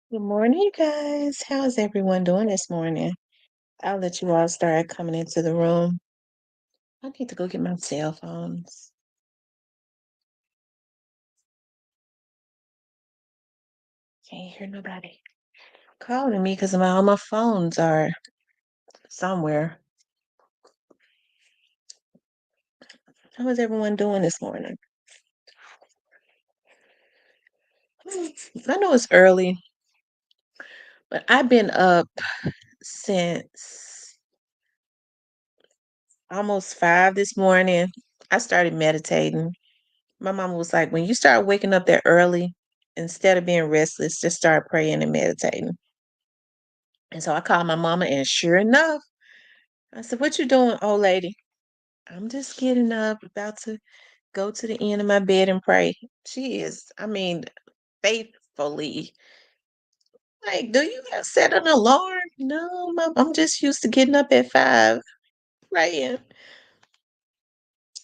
Good morning, guys. How's everyone doing this morning? I'll let you all start coming into the room. I need to go get my cell phones. Can't hear nobody calling me because all my phones are somewhere. How is everyone doing this morning? I know it's early, but I've been up since almost 5 this morning. I started meditating. My mama was like, when you start waking up that early, instead of being restless, just start praying and meditating. And so I called my mama, and sure enough, I said, "What you doing, old lady?" "I'm just getting up, about to go to the end of my bed and pray." She is, I mean, faithfully. Like, "Do you have set an alarm?" "No, mom, I'm just used to getting up at 5, praying."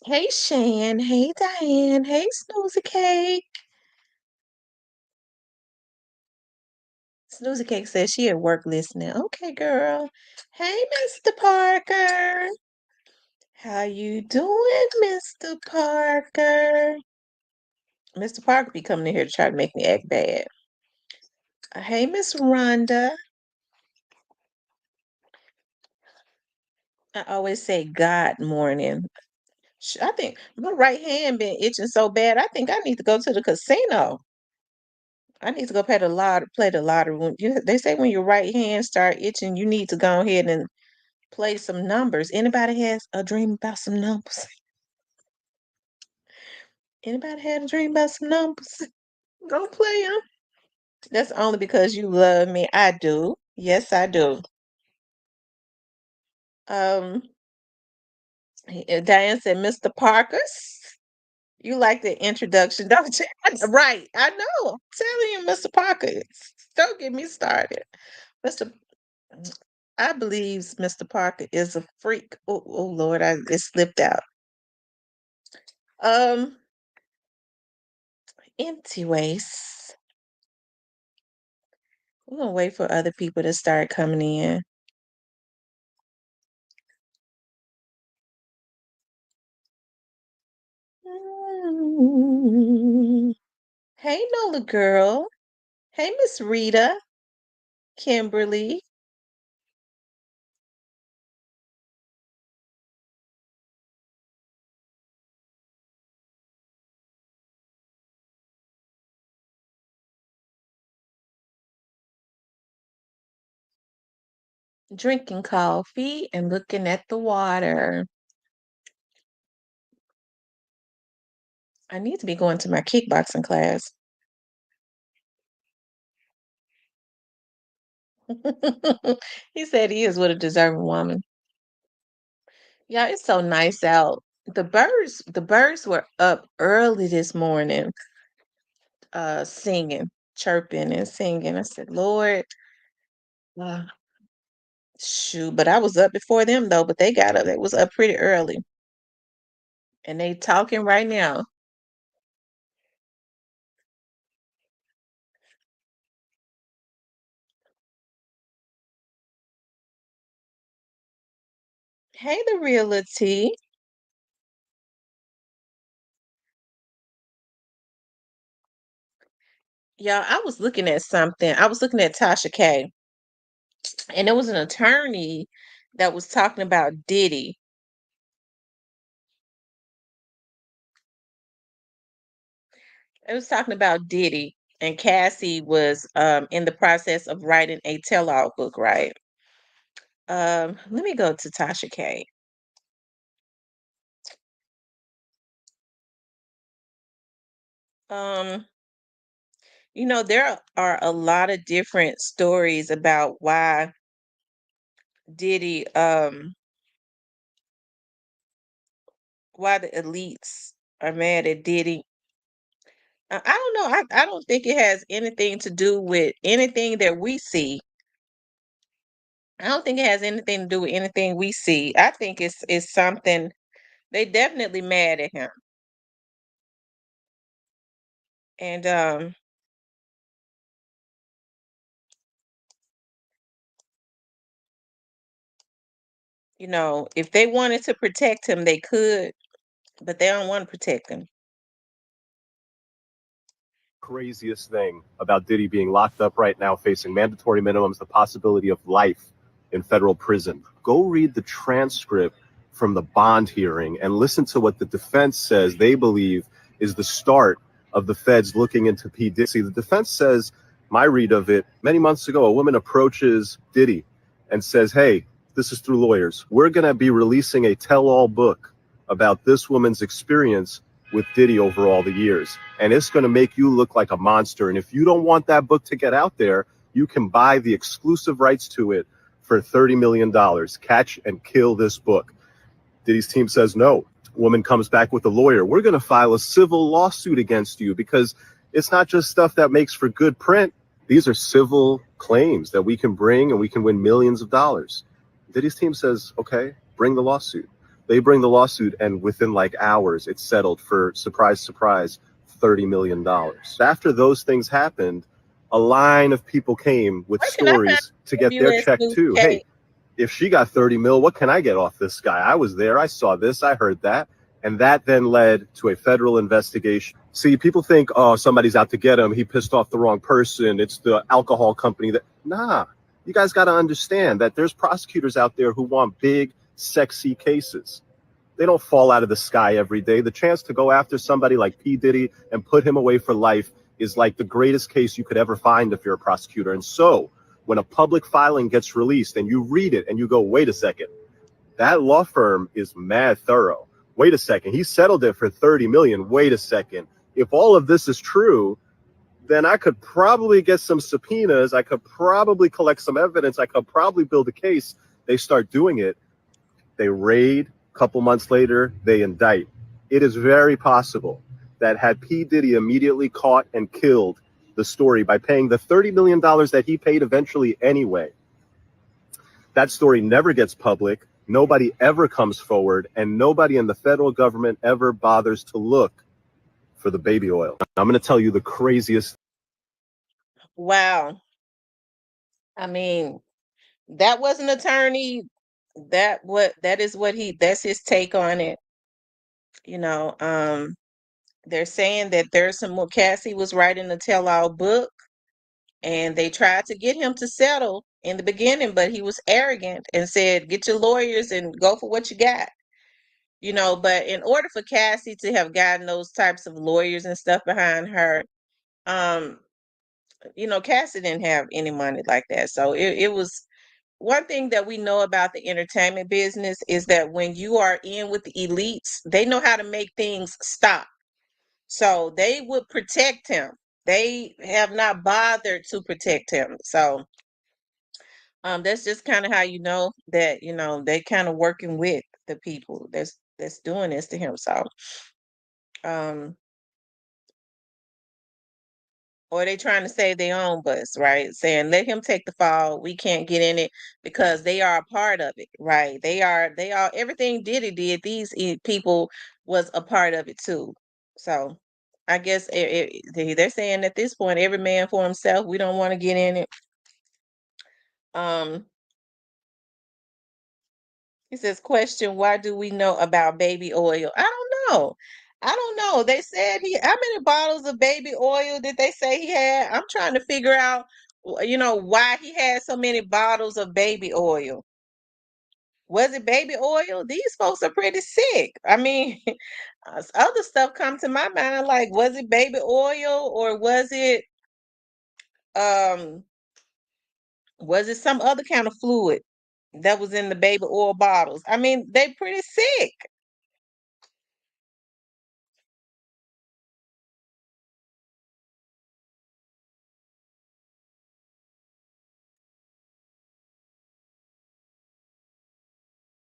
Hey, Shan. Hey, Diane. Hey, Snoozy Cake. Snoozy Cake says she at work listening. Okay, girl. Hey, Mr. Parker. How you doing, Mr. Parker? Mr. Parker be coming in here to try to make me act bad. Hey, Miss Rhonda. I always say God morning. I think my right hand been itching so bad. I think I need to go to the casino. I need to go play the lottery. They say when your right hand start itching, you need to go ahead and play some numbers. Anybody has a dream about some numbers? Anybody had a dream about some numbers? Go play them. That's only because you love me. I do. Yes, I do. Um, Diane said, "Mr. Parkers." You like the introduction, don't you? Right. I know. I'm telling you, Mr. Parker. Don't get me started. Mr. I believe Mr. Parker is a freak. Oh Lord, it slipped out. Um, anyways, we're gonna wait for other people to start coming in. Mm. Hey Nola girl. Hey Miss Rita, Kimberly. Drinking coffee and looking at the water. I need to be going to my kickboxing class. He said he is with a deserving woman. Yeah, it's so nice out. The birds were up early this morning, singing, chirping and singing. I said, Lord, uh, shoot, but I was up before them though, but they got up. They was up pretty early. And they talking right now. Hey, the realty. Yeah, I was looking at something. I was looking at Tasha K, and there was an attorney that was talking about Diddy. It was talking about Diddy, and Cassie was in the process of writing a tell-all book, right? Let me go to Tasha K. Um, there are a lot of different stories about Diddy, why the elites are mad at Diddy. I don't know. I don't think it has anything to do with anything that we see. I don't think it has anything to do with anything we see. I think it's something they definitely mad at him. And If they wanted to protect him, they could, but they don't want to protect him. Craziest thing about Diddy being locked up right now, facing mandatory minimums, the possibility of life in federal prison. Go read the transcript from the bond hearing and listen to what the defense says they believe is the start of the feds looking into P. Diddy. The defense says, my read of it, many months ago, a woman approaches Diddy and says, hey, this is through lawyers. We're going to be releasing a tell-all book about this woman's experience with Diddy over all the years. And it's going to make you look like a monster. And if you don't want that book to get out there, you can buy the exclusive rights to it for $30 million. Catch and kill this book. Diddy's team says no. Woman comes back with a lawyer. We're going to file a civil lawsuit against you because it's not just stuff that makes for good print. These are civil claims that we can bring and we can win millions of dollars. Diddy's team says, okay, bring the lawsuit. They bring the lawsuit, and within like hours, it's settled for, surprise, surprise, $30 million. After those things happened, a line of people came with stories to get their check too. Hey, if she got 30 mil, what can I get off this guy? I was there. I saw this. I heard that. And that then led to a federal investigation. See, people think, oh, somebody's out to get him. He pissed off the wrong person. It's the alcohol company that, nah, you guys got to understand that there's prosecutors out there who want big, sexy cases. They don't fall out of the sky every day. The chance to go after somebody like P. Diddy and put him away for life is like the greatest case you could ever find if you're a prosecutor. And so when a public filing gets released and you read it and you go, wait a second, that law firm is mad thorough. Wait a second, he settled it for 30 million. Wait a second. If all of this is true, then I could probably get some subpoenas. I could probably collect some evidence. I could probably build a case. They start doing it. They raid. A couple months later, they indict. It is very possible that had P. Diddy immediately caught and killed the story by paying the $30 million that he paid eventually anyway, that story never gets public. Nobody ever comes forward, and nobody in the federal government ever bothers to look for the baby oil. I'm going to tell you the craziest. Wow. I mean, that was an attorney. That's his take on it. You know, they're saying that there's some more. Cassie was writing a tell-all book, and they tried to get him to settle in the beginning, but he was arrogant and said, "Get your lawyers and go for what you got." But in order for Cassie to have gotten those types of lawyers and stuff behind her, um, Cassie didn't have any money like that. So it was one thing that we know about the entertainment business is that when you are in with the elites, they know how to make things stop. So they would protect him. They have not bothered to protect him. So that's just kind of how you know that they kind of working with the people that's doing this to him. So um or they trying to save their own bus, right? Saying let him take the fall. We can't get in it because they are a part of it, right? They are everything Diddy did. These people was a part of it too. So I guess they're saying at this point, every man for himself. We don't want to get in it. Um, he says, question, why do we know about baby oil? I don't know. I don't know. They said how many bottles of baby oil did they say he had? I'm trying to figure out, why he had so many bottles of baby oil. Was it baby oil? These folks are pretty sick. I mean, other stuff come to my mind, like, was it baby oil or um, was it some other kind of fluid that was in the baby oil bottles? I mean, they pretty sick.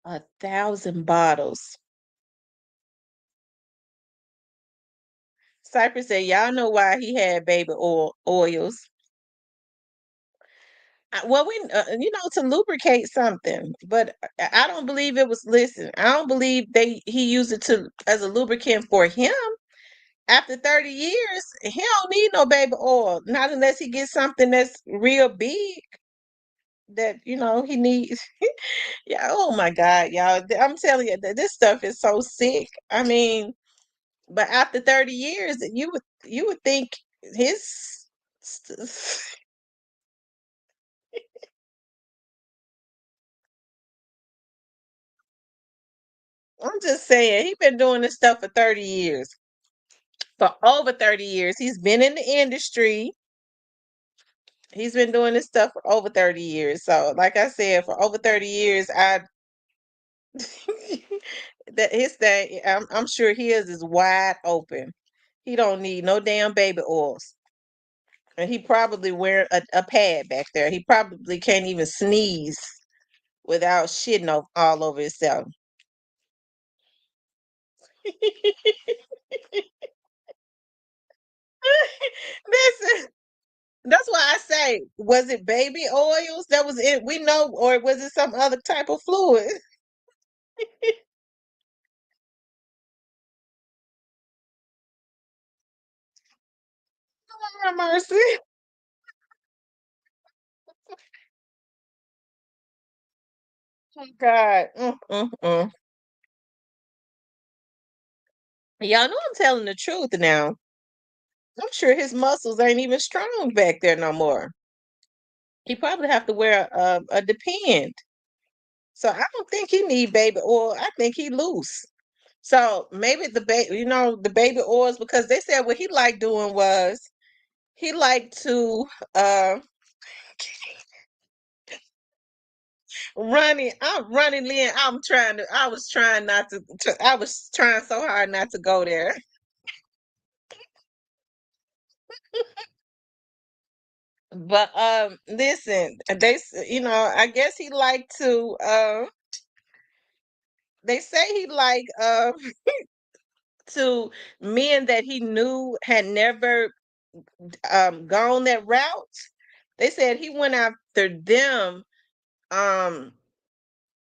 A thousand bottles. Cypress said, "Y'all know why he had baby oils. Well, to lubricate something, but I don't believe it was. Listen, I don't believe he used it to as a lubricant for him. After 30 years, he don't need no baby oil, not unless he gets something that's real big. that he needs. Yeah, oh my God, y'all. I'm telling you that this stuff is so sick. I mean, but after 30 years, you would think his I'm just saying, he been doing this stuff for 30 years. For over 30 years. He's been in the industry. He's been doing this stuff for over 30 years. So, like I said, for over 30 years, I that his thing, I'm sure his is wide open. He don't need no damn baby oils. And he probably wear a pad back there. He probably can't even sneeze without shitting all over himself. Listen, that's why I say, was it baby oils that was in? We know, or was it some other type of fluid? Lord have mercy. Oh God. Mm. Y'all know I'm telling the truth now. I'm sure his muscles ain't even strong back there no more. He probably have to wear a depend. So I don't think he need baby oil. I think he loose. So maybe the baby oils, because they said what he liked doing was he liked to uh running. I'm running Lynn. I was trying not I was trying so hard not to go there. But listen, I guess he liked to they say he like to men that he knew had never gone that route. They said he went after them um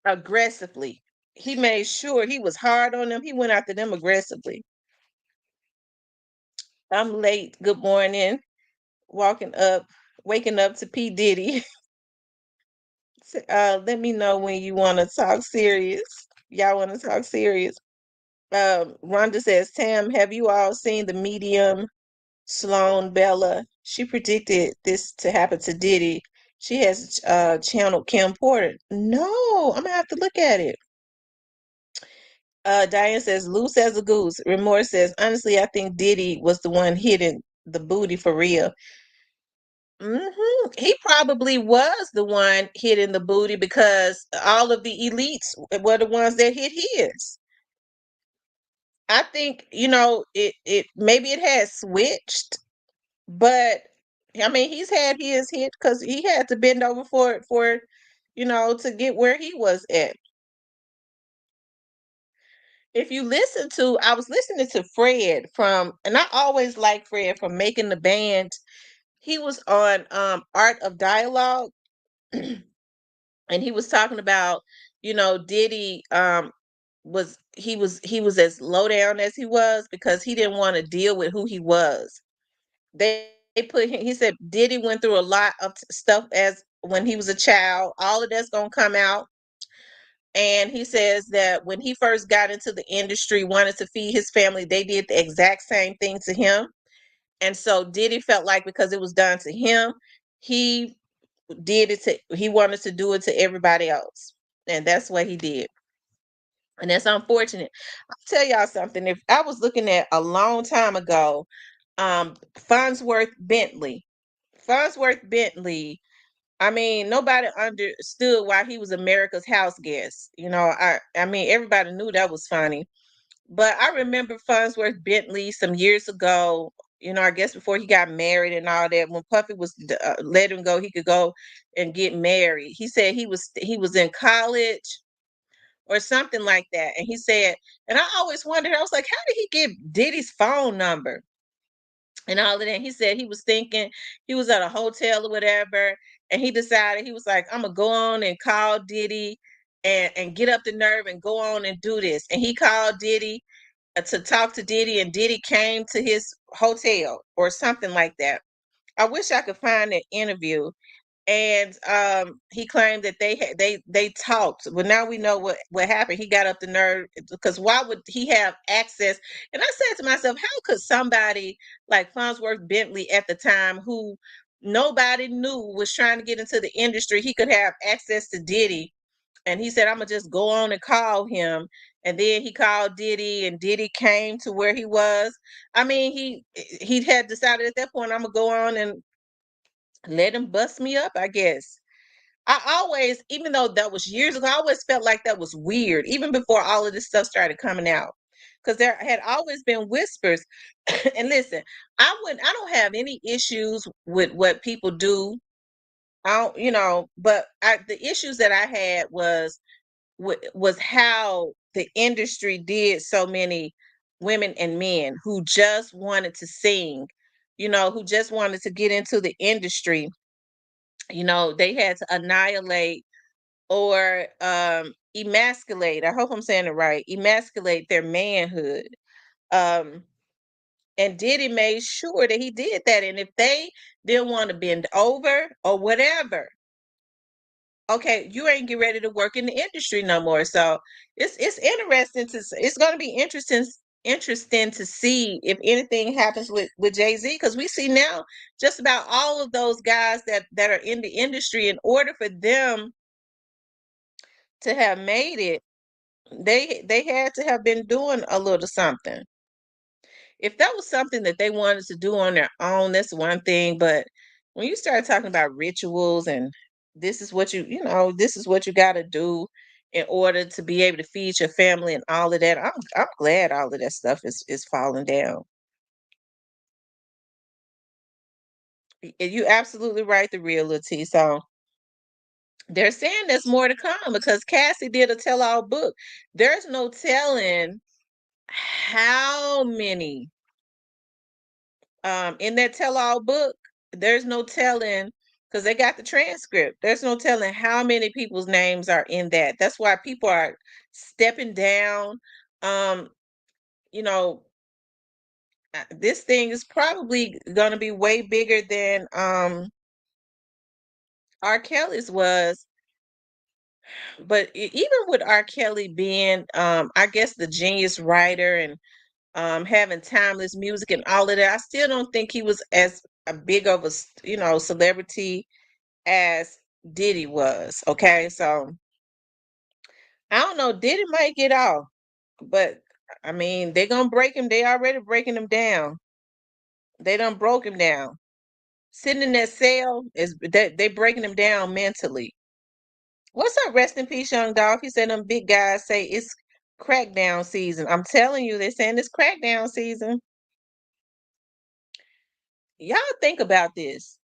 aggressively. He made sure he was hard on them. He went after them aggressively. I'm late. Good morning. Walking up, waking up to P. Diddy. Let me know when you want to talk serious. Y'all want to talk serious. Rhonda says, Tam, have you all seen the medium Sloan Bella? She predicted this to happen to Diddy. She has channeled Kim Porter. No, I'm gonna have to look at it. Diane says, loose as a goose. Remorse says, honestly, I think Diddy was the one hitting the booty for real. He probably was the one hitting the booty because all of the elites were the ones that hit his. I think, it maybe it has switched, but I mean, he's had his hit because he had to bend over to get where he was at. If you listen to, I was listening to Fred and I always like Fred from Making the Band. He was on Art of Dialogue, and he was talking about, Diddy he was as low down as he was because he didn't want to deal with who he was. They put him, he said Diddy went through a lot of stuff as when he was a child. All of that's gonna come out. And he says that when he first got into the industry, wanted to feed his family, they did the exact same thing to him. And so Diddy felt like because it was done to him, he he wanted to do it to everybody else. And that's what he did. And that's unfortunate. I'll tell y'all something. If I was looking at a long time ago, Farnsworth Bentley. Farnsworth Bentley, I mean, nobody understood why he was America's house guest. I mean, everybody knew that was funny. But I remember Farnsworth Bentley some years ago, I guess before he got married and all that, when Puffy was let him go, he could go and get married. He said he was in college or something like that. And he said, and I always wondered, I was like, how did he get Diddy's phone number? And all of that. He said he was thinking he was at a hotel or whatever, and he decided he was like, I'm gonna go on and call Diddy and get up the nerve and go on and do this. And he called Diddy to talk to Diddy, and Diddy came to his hotel or something like that. I wish I could find that interview. and he claimed that they talked. Well, now we know what happened. He got up the nerve, because why would he have access? And I said to myself, how could somebody like Farnsworth Bentley at the time, who nobody knew was trying to get into the industry, he could have access to Diddy? And he said, I'm gonna just go on and call him. And then he called Diddy, and Diddy came to where he was. I mean, he had decided at that point, I'm gonna go on and let him bust me up, I guess. I always, even though that was years ago, I always felt like that was weird, even before all of this stuff started coming out. Because there had always been whispers. And listen, I don't have any issues with what people do. I don't, but the issues that I had was how the industry did so many women and men who just wanted to sing, who just wanted to get into the industry. They had to annihilate or emasculate. I hope I'm saying it right. Emasculate their manhood. Um, and Diddy made sure that he did that. And if they didn't want to bend over or whatever, okay, you ain't get ready to work in the industry no more. So it's interesting it's going to be interesting to see if anything happens with Jay-Z, because we see now just about all of those guys that are in the industry, in order for them to have made it, they had to have been doing a little something. If that was something that they wanted to do on their own, that's one thing. But when you start talking about rituals and this is what this is what you got to do in order to be able to feed your family and all of that, I'm glad all of that stuff is falling down. You absolutely right, the real T. So they're saying there's more to come because Cassie did a tell-all book. There's no telling how many in that tell-all book. There's no telling, because they got the transcript. There's no telling how many people's names are in that. That's why people are stepping down. um you know this thing is probably going to be way bigger than R. Kelly's was. But even with R. Kelly being I guess the genius writer, and having timeless music and all of that, I still don't think he was as a big of a celebrity as Diddy was. Okay, so I don't know. Diddy might get off, but I mean, they're gonna break him. They already breaking him down. They done broke him down. Sitting in that cell is that they breaking him down mentally. What's up? Rest in peace, young dog. He said them big guys say it's crackdown season. I'm telling you, they're saying it's crackdown season. Y'all think about this.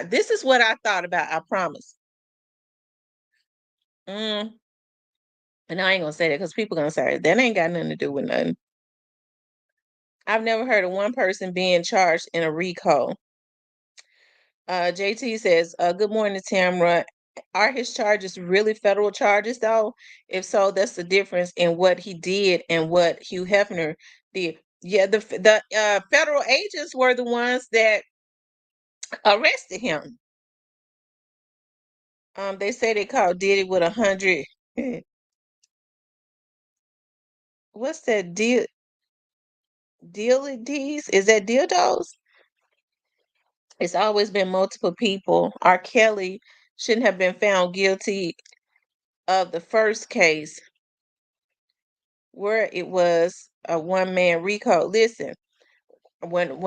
This is what I thought about. I promise. Mm, and I ain't gonna say that because people gonna say that ain't got nothing to do with nothing. I've never heard of one person being charged in a RICO. JT says, "Good morning, Tamra. Are his charges really federal charges, though? If so, that's the difference in what he did and what Hugh Hefner did. Yeah, the federal agents were the ones that arrested him. They say they caught Diddy with 100. What's that deal? Dillies? Is that dildos? It's always been multiple people. R. Kelly shouldn't have been found guilty of the first case where it was a one man RICO. Listen, when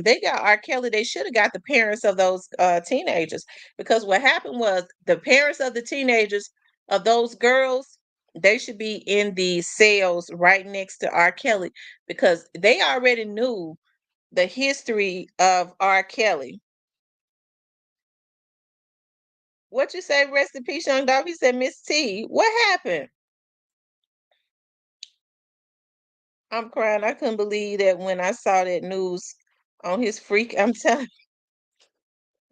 they got R. Kelly, they should have got the parents of those teenagers, because what happened was the parents of the teenagers of those girls, they should be in the cells right next to R. Kelly, because they already knew the history of R. Kelly. What you say, rest in peace, young dog? He said, Miss T, what happened? I'm crying. I couldn't believe that when I saw that news on his freak. I'm telling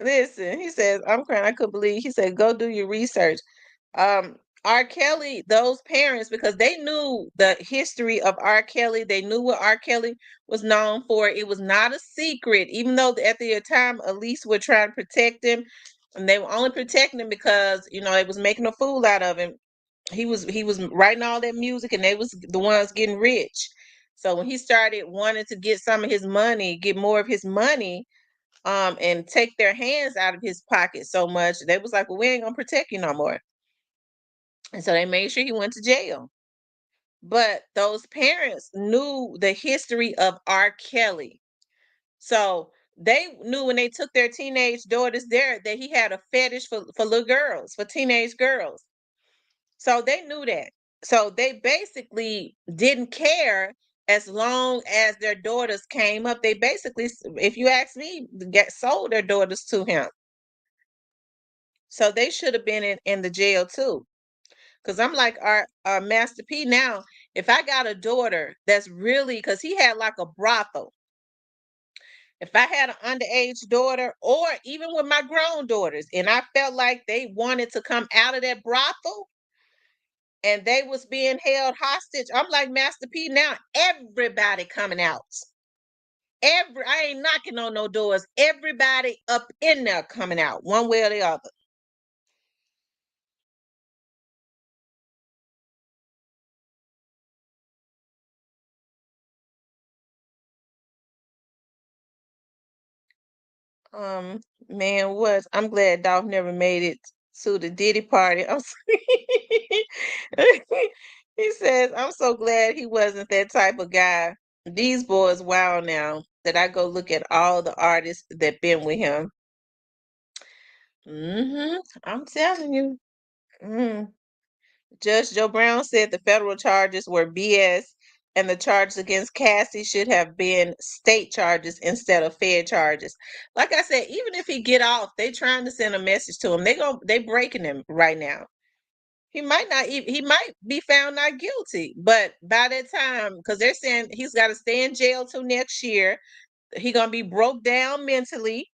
listen, he says, I'm crying. I couldn't believe. He said, go do your research. Um, R. Kelly, those parents, because they knew the history of R. Kelly, they knew what R. Kelly was known for. It was not a secret, even though at the time Elise would try to protect him. and they were only protecting him because they was making a fool out of him. He was writing all that music, and they was the ones getting rich. So when he started wanting to get some of his money, get more of his money, and take their hands out of his pocket so much, they was like, "Well, we ain't gonna protect you no more." And so they made sure he went to jail. But those parents knew the history of R. Kelly. So they knew when they took their teenage daughters there that he had a fetish for little girls, for teenage girls. So they knew that. So they basically didn't care as long as their daughters came up. They basically, if you ask me, get sold their daughters to him. So they should have been in the jail too. Cause I'm like our Master P now. If I got a daughter that's really, cause he had like a brothel. If I had an underage daughter, or even with my grown daughters, and I felt like they wanted to come out of that brothel and they was being held hostage, I'm like Master P now. Everybody coming out. I ain't knocking on no doors. Everybody up in there coming out, one way or the other. Um, man, what? I'm glad Dolph never made it to the Diddy party. He says, "I'm so glad he wasn't that type of guy." These boys, wow, now that I go look at all the artists that been with him. I'm telling you. Mm. Judge Joe Brown said the federal charges were BS, and the charges against Cassie should have been state charges instead of fed charges. Like I said, even if he get off, they trying to send a message to him. They breaking him right now. He might not he might be found not guilty, but by that time, because they're saying he's got to stay in jail till next year. He gonna be broke down mentally.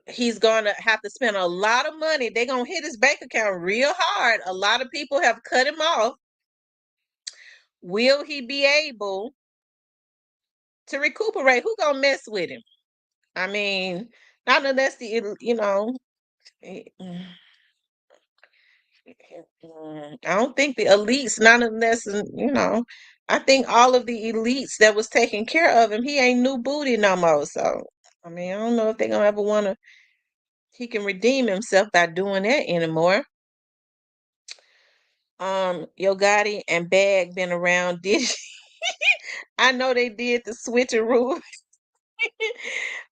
He's gonna have to spend a lot of money. They're gonna hit his bank account real hard. A lot of people have cut him off. Will he be able to recuperate? Who gonna mess with him? I mean, not unless eh, mm, I don't think the elites, not unless I think all of the elites that was taking care of him, he ain't new booty no more. So I mean, I don't know if they're gonna ever wanna he can redeem himself by doing that anymore. Yo Gotti and Bag been around. Did I know they did the switcheroo.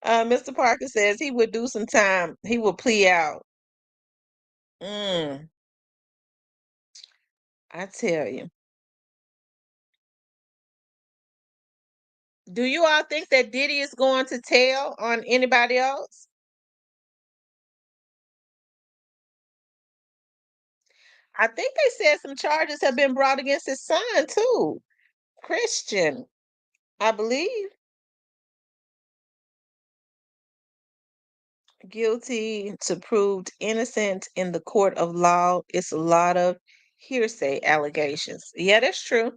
Mr. Parker says he would do some time. He will plea out. Mm, I tell you. Do you all think that Diddy is going to tell on anybody else? I think they said some charges have been brought against his son too. Christian, I believe. Guilty to proved innocent in the court of law. It's a lot of hearsay allegations. Yeah, that's true.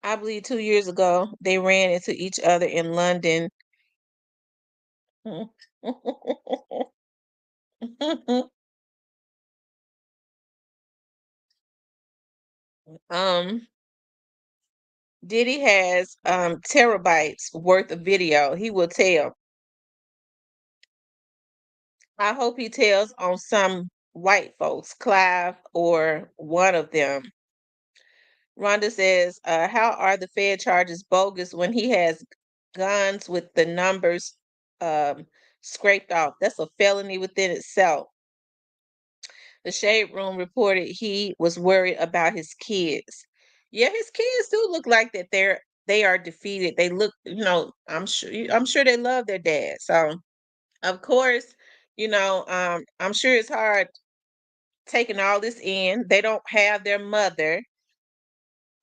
I believe 2 years ago they ran into each other in London. um, Diddy has terabytes worth of video. He will tell. I hope he tells on some white folks, Clive or one of them. Rhonda says, how are the Fed charges bogus when he has guns with the numbers um, scraped off? That's a felony within itself. The Shade Room reported he was worried about his kids. Yeah, his kids do look like that. They are defeated. They look, I'm sure they love their dad. So of course, I'm sure it's hard taking all this in. They don't have their mother,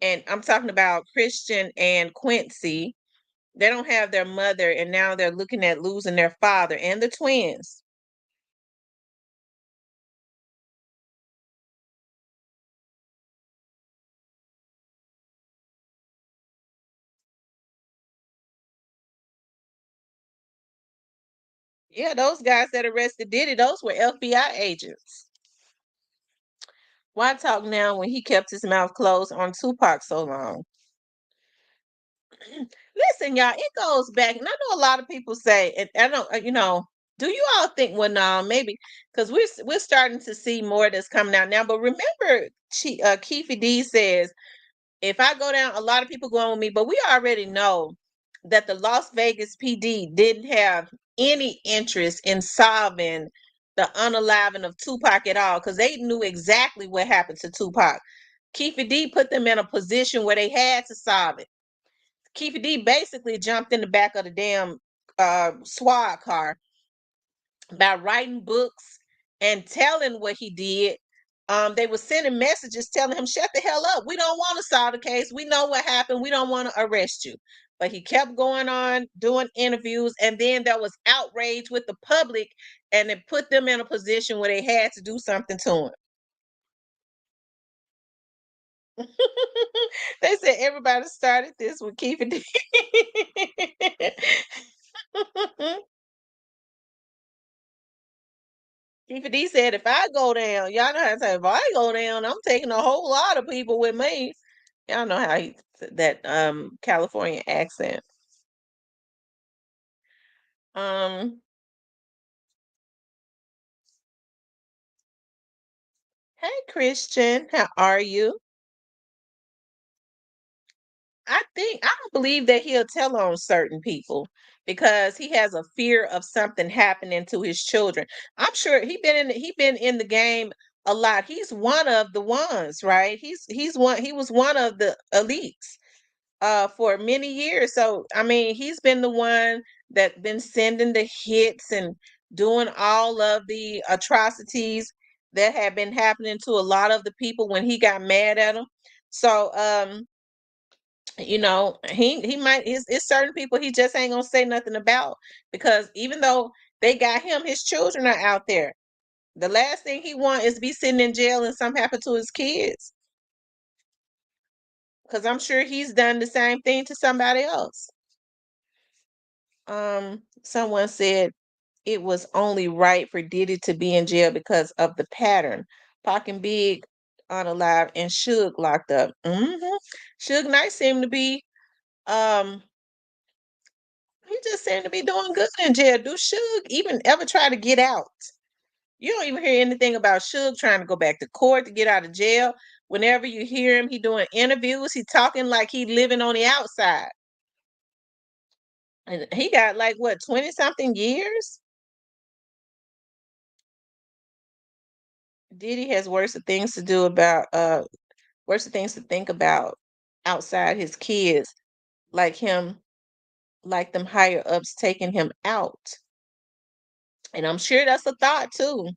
and I'm talking about Christian and Quincy. They don't have their mother, and now they're looking at losing their father and the twins. Yeah, those guys that arrested Diddy, those were FBI agents. Why talk now when he kept his mouth closed on Tupac so long? Listen, y'all, it goes back, and I know a lot of people say, and I don't, do you all think? Well, no, maybe because we're starting to see more that's coming out now. But remember, Keefe D says, if I go down, a lot of people going with me, but we already know that the Las Vegas PD didn't have any interest in solving the unaliving of Tupac at all because they knew exactly what happened to Tupac. Keefe D put them in a position where they had to solve it. Keefe D basically jumped in the back of the damn SWAT car by writing books and telling what he did. They were sending messages telling him, shut the hell up. We don't want to solve the case. We know what happened. We don't want to arrest you. But he kept going on doing interviews. And then there was outrage with the public, and it put them in a position where they had to do something to him. They said everybody started this with Keith and D. Keith D said, if I go down, y'all know how to say, if I go down, I'm taking a whole lot of people with me. Y'all know how he that California accent. Um, hey Christian, how are you? I don't believe that he'll tell on certain people because he has a fear of something happening to his children. I'm sure he been in the game a lot. He's one of the ones, right? He was one of the elites for many years. So I mean, he's been the one that been sending the hits and doing all of the atrocities that have been happening to a lot of the people when he got mad at them. So he might it's certain people he just ain't gonna say nothing about because even though they got him, his children are out there. The last thing he want is to be sitting in jail and something happen to his kids. Because I'm sure he's done the same thing to somebody else. Someone said it was only right for Diddy to be in jail because of the pattern. Pac and Big unalive and Suge locked up. Suge Knight seemed to be um he just seemed to be doing good in jail. Do Suge even ever try to get out? You don't even hear anything about Suge trying to go back to court to get out of jail. Whenever you hear him, he doing interviews. He talking like he living on the outside. And he got like what 20 something years. Diddy has worse things to think about outside his kids, like him, like them higher ups taking him out. And I'm sure that's a thought too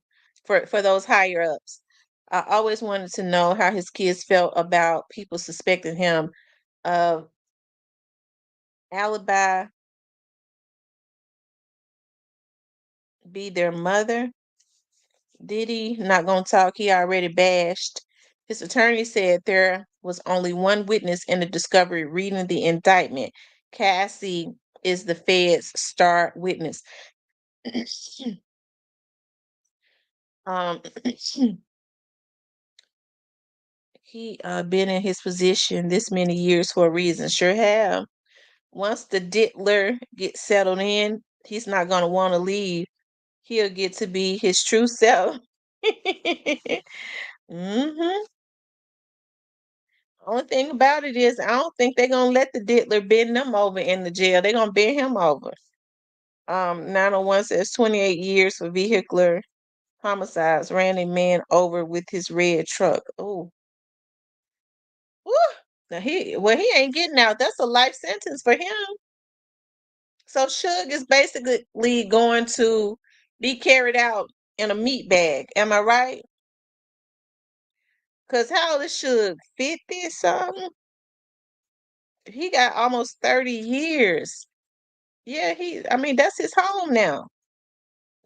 for those higher ups. I always wanted to know how his kids felt about people suspecting him of alibi be their mother. Diddy not gonna talk. He already bashed. His attorney said there was only one witness in the discovery reading the indictment. Cassie is the Fed's star witness. um, he been in his position this many years for a reason. Sure have. Once the diddler gets settled in, he's not gonna want to leave. He'll get to be his true self. hmm Only thing about it is, I don't think they're gonna let the diddler bend them over in the jail. They're gonna bend him over. 901 says 28 years for vehicular homicides. Ran a man over with his red truck. Oh, now he ain't getting out. That's a life sentence for him. So Suge is basically going to be carried out in a meat bag. Am I right? Cause how old is Suge? 50 something? He got almost 30 years. Yeah, I mean, that's his home now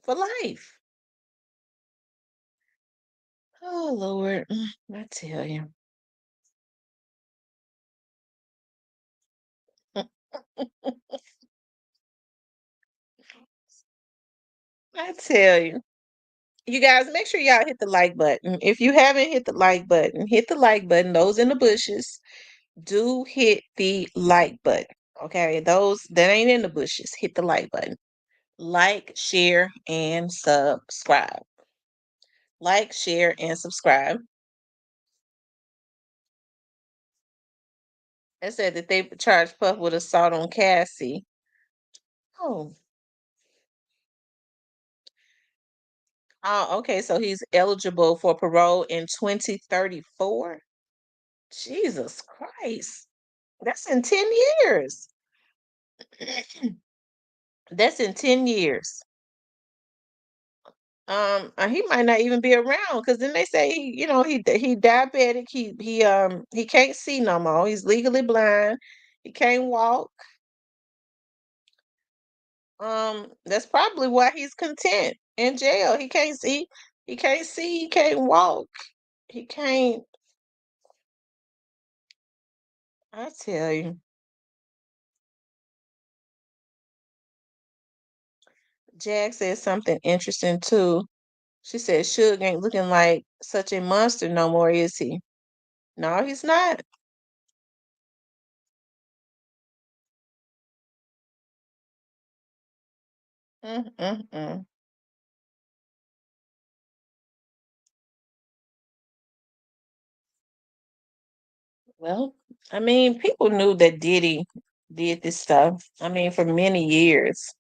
for life. Oh Lord, I tell you. I tell you. You guys, make sure y'all hit the like button. If you haven't hit the like button, hit the like button. Those in the bushes, do hit the like button. Okay, those that ain't in the bushes, hit the like button. Like, share, and subscribe. Like, share, and subscribe. It said that they charged Puff with assault on Cassie. Oh, oh, okay. So he's eligible for parole in 2034. Jesus Christ. That's in 10 years. That's in 10 years. He might not even be around because then they say he diabetic. He can't see no more. He's legally blind. He can't walk. That's probably why he's content in jail. He can't see. He can't see. He can't walk. He can't. I tell you, Jag said something interesting too. She said Suge ain't looking like such a monster no more, is he? No, he's not. Mm-mm-mm. Well, I mean, people knew that Diddy did this stuff. I mean, for many years,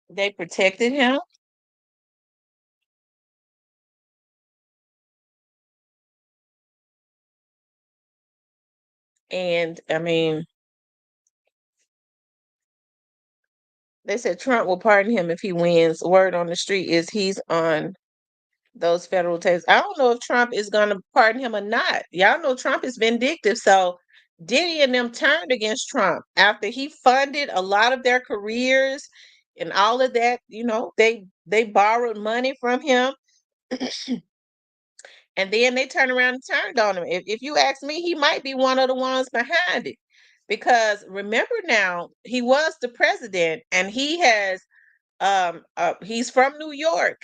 they protected him. And I mean, they said Trump will pardon him if he wins. Word on the street is he's on those federal tapes. I don't know if Trump is going to pardon him or not. Y'all know Trump is vindictive. So Diddy and them turned against Trump after he funded a lot of their careers and all of that. They borrowed money from him. And then they turned around and turned on him. If you ask me, he might be one of the ones behind it. Because remember now, he was the president and he's from New York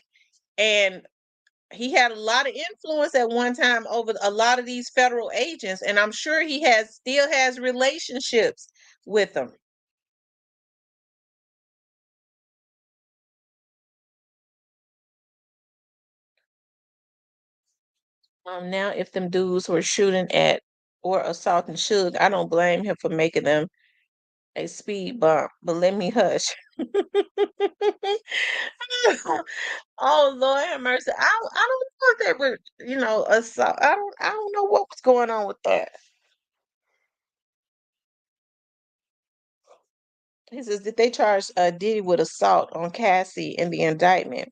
and he had a lot of influence at one time over a lot of these federal agents, and I'm sure he has still has relationships with them. Now if them dudes were shooting at or assaulting Suge, I don't blame him for making them a speed bump, but let me hush. Oh Lord have mercy. I don't know if they were, assault. I don't know what was going on with that. He says that they charged Diddy with assault on Cassie in the indictment.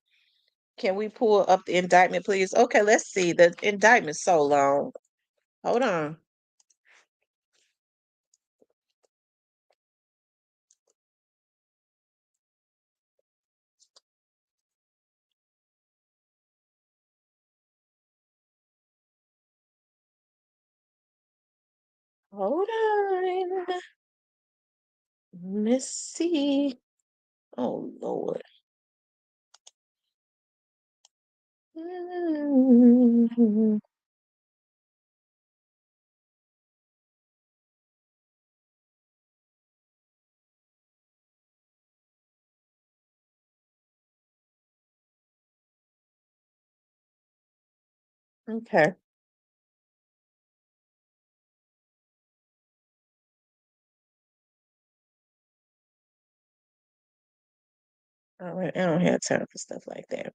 Can we pull up the indictment, please? Okay, let's see. The indictment's so long. Hold on. Hold on. Let's see. Oh Lord. Mm. Okay. All right. I don't have time for stuff like that.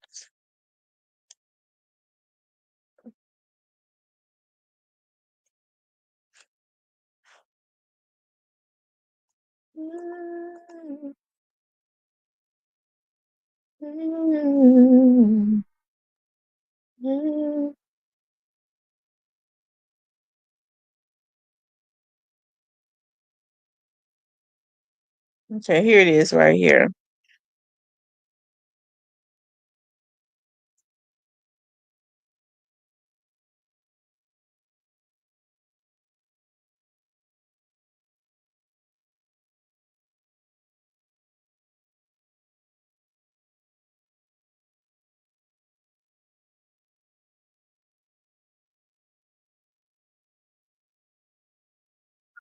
Mm. Mm. Mm. Okay, here it is right here.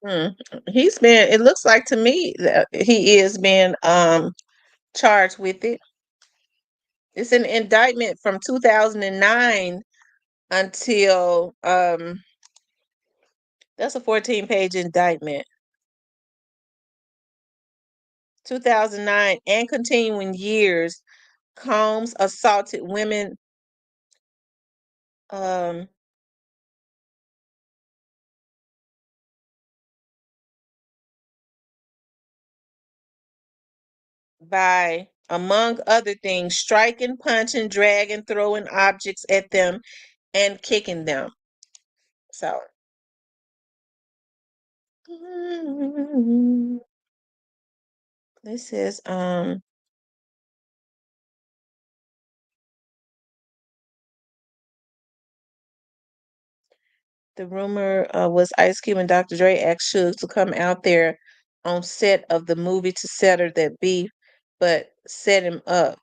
Mm. It looks like to me that he is being charged with it. It's an indictment from 2009 until that's a 14-page indictment. 2009 and continuing years, Combs assaulted women um by, among other things, striking, punching, dragging, throwing objects at them, and kicking them. So, this is the rumor was Ice Cube and Dr. Dre asked Suge to come out there on set of the movie to settle that beef, but set him up.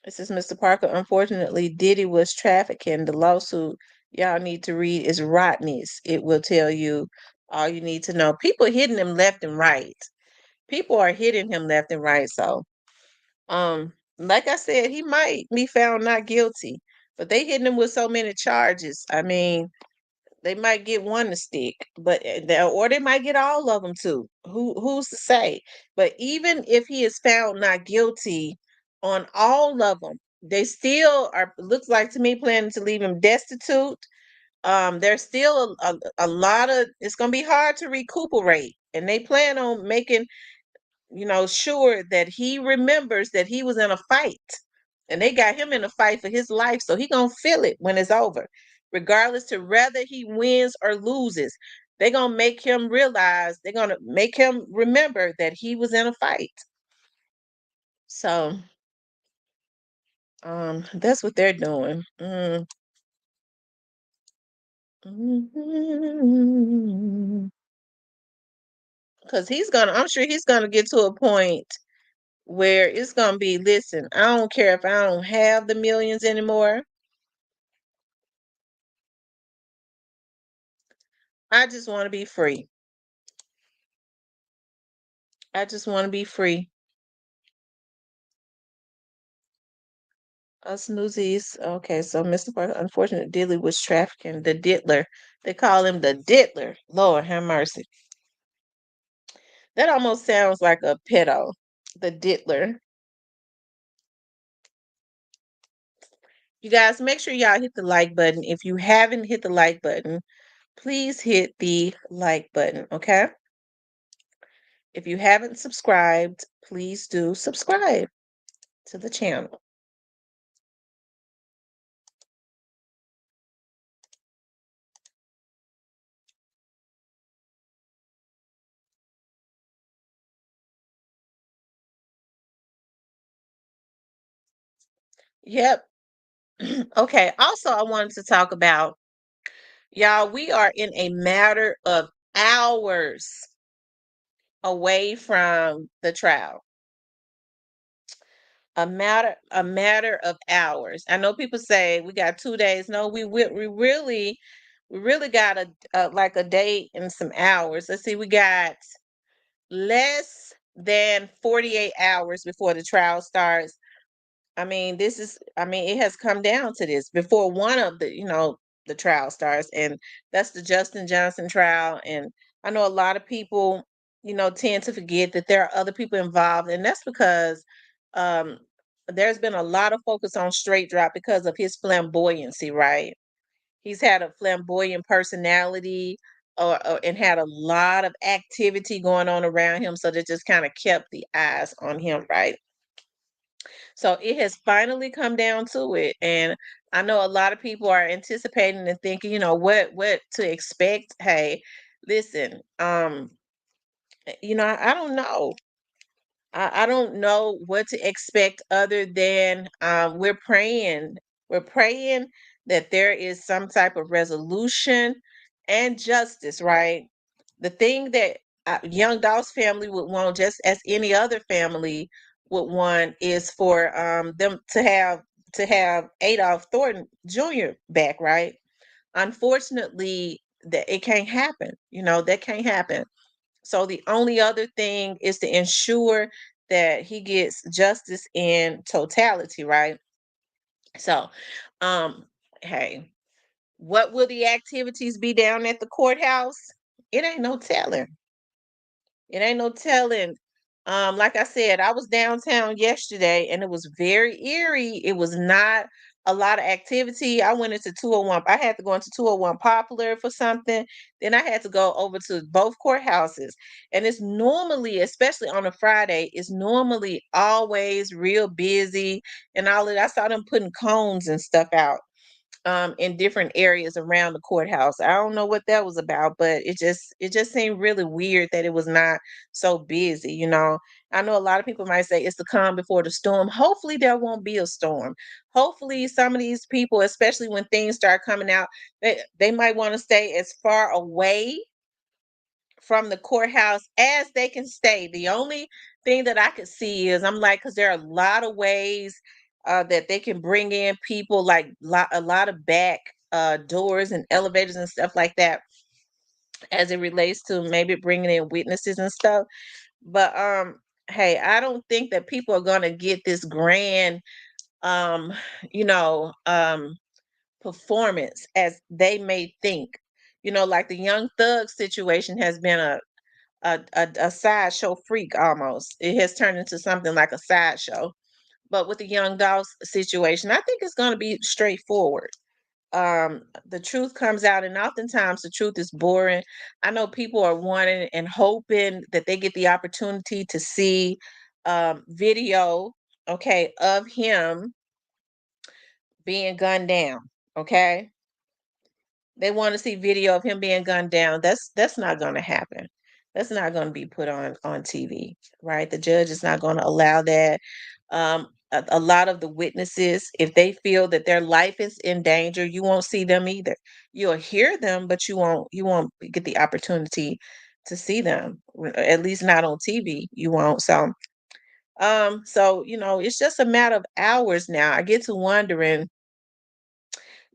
This is Mr. Parker. Unfortunately, Diddy was trafficking. The lawsuit y'all need to read is Rodney's. It will tell you all you need to know. People hitting him left and right. People are hitting him left and right. So, like I said, he might be found not guilty, but they hitting him with so many charges. I mean, they might get one to stick, but or they might get all of them too. Who's to say? But even if he is found not guilty on all of them, they still are. Looks like to me planning to leave him destitute. There's still a lot of. It's gonna be hard to recuperate, and they plan on making sure that he remembers that he was in a fight and they got him in a fight for his life. So he gonna feel it when it's over, regardless to whether he wins or loses. They're gonna make him realize, they're gonna make him remember that he was in a fight. So that's what they're doing. Because I'm sure he's gonna get to a point where it's gonna be, listen, I don't care if I don't have the millions anymore. I just want to be free. I just want to be free. Us newsies. Okay, so Mr. Parker, unfortunately, Dilly was trafficking the diddler. They call him the diddler. Lord have mercy. That almost sounds like a pedo. The diddler. You guys, make sure y'all hit the like button. If you haven't hit the like button, please hit the like button, okay? If you haven't subscribed, please do subscribe to the channel. Yep. Okay. Also, I wanted to talk about, y'all, we are in a matter of hours away from the trial. A matter of hours. I know people say we got 2 days. No, we really got like a day and some hours. Let's see, we got less than 48 hours before the trial starts. I mean, it has come down to this before one of the trial starts, and that's the Justin Johnson trial. And I know a lot of people, tend to forget that there are other people involved, and that's because um, there's been a lot of focus on Straightdropp because of his flamboyancy, right? He's had a flamboyant personality, and had a lot of activity going on around him, so that just kind of kept the eyes on him, right? So it has finally come down to it. And I know a lot of people are anticipating and thinking, what to expect. Hey, listen, I don't know. I don't know what to expect other than we're praying. We're praying that there is some type of resolution and justice, right? The thing that young Dawes family would want, just as any other family would want, is for them to have Adolph Thornton Jr. back, right? unfortunately, that it can't happen. That can't happen. So the only other thing is to ensure that he gets justice in totality, right? So, um, hey, what will the activities be down at the courthouse? It ain't no telling. It ain't no telling. Like I said, I was downtown yesterday and it was very eerie. It was not a lot of activity. I went into 201. I had to go into 201 Popular for something. Then I had to go over to both courthouses. And it's normally, especially on a Friday, it's normally always real busy and all of that. I saw them putting cones and stuff out in different areas around the courthouse. I don't know what that was about, but it just seemed really weird that it was not so busy. I know a lot of people might say it's the calm before the storm. Hopefully there won't be a storm. Hopefully some of these people, especially when things start coming out, they might want to stay as far away from the courthouse as they can stay. The only thing that I could see is I'm like, because there are a lot of ways that they can bring in people, like a lot of back doors and elevators and stuff like that, as it relates to maybe bringing in witnesses and stuff. But hey, I don't think that people are gonna get this grand, um, you know, um, performance as they may think. Like the Young Thug situation has been a sideshow freak almost. It has turned into something like a sideshow. But with the Young Dolph situation, I think it's going to be straightforward. The truth comes out, and oftentimes the truth is boring. I know people are wanting and hoping that they get the opportunity to see video, okay, of him being gunned down. Okay, they want to see video of him being gunned down. That's not going to happen. That's not going to be put on TV, right? The judge is not going to allow that. A lot of the witnesses, if they feel that their life is in danger, you won't see them either. You'll hear them, but you won't get the opportunity to see them. At least not on TV. You won't. So it's just a matter of hours now. I get to wondering,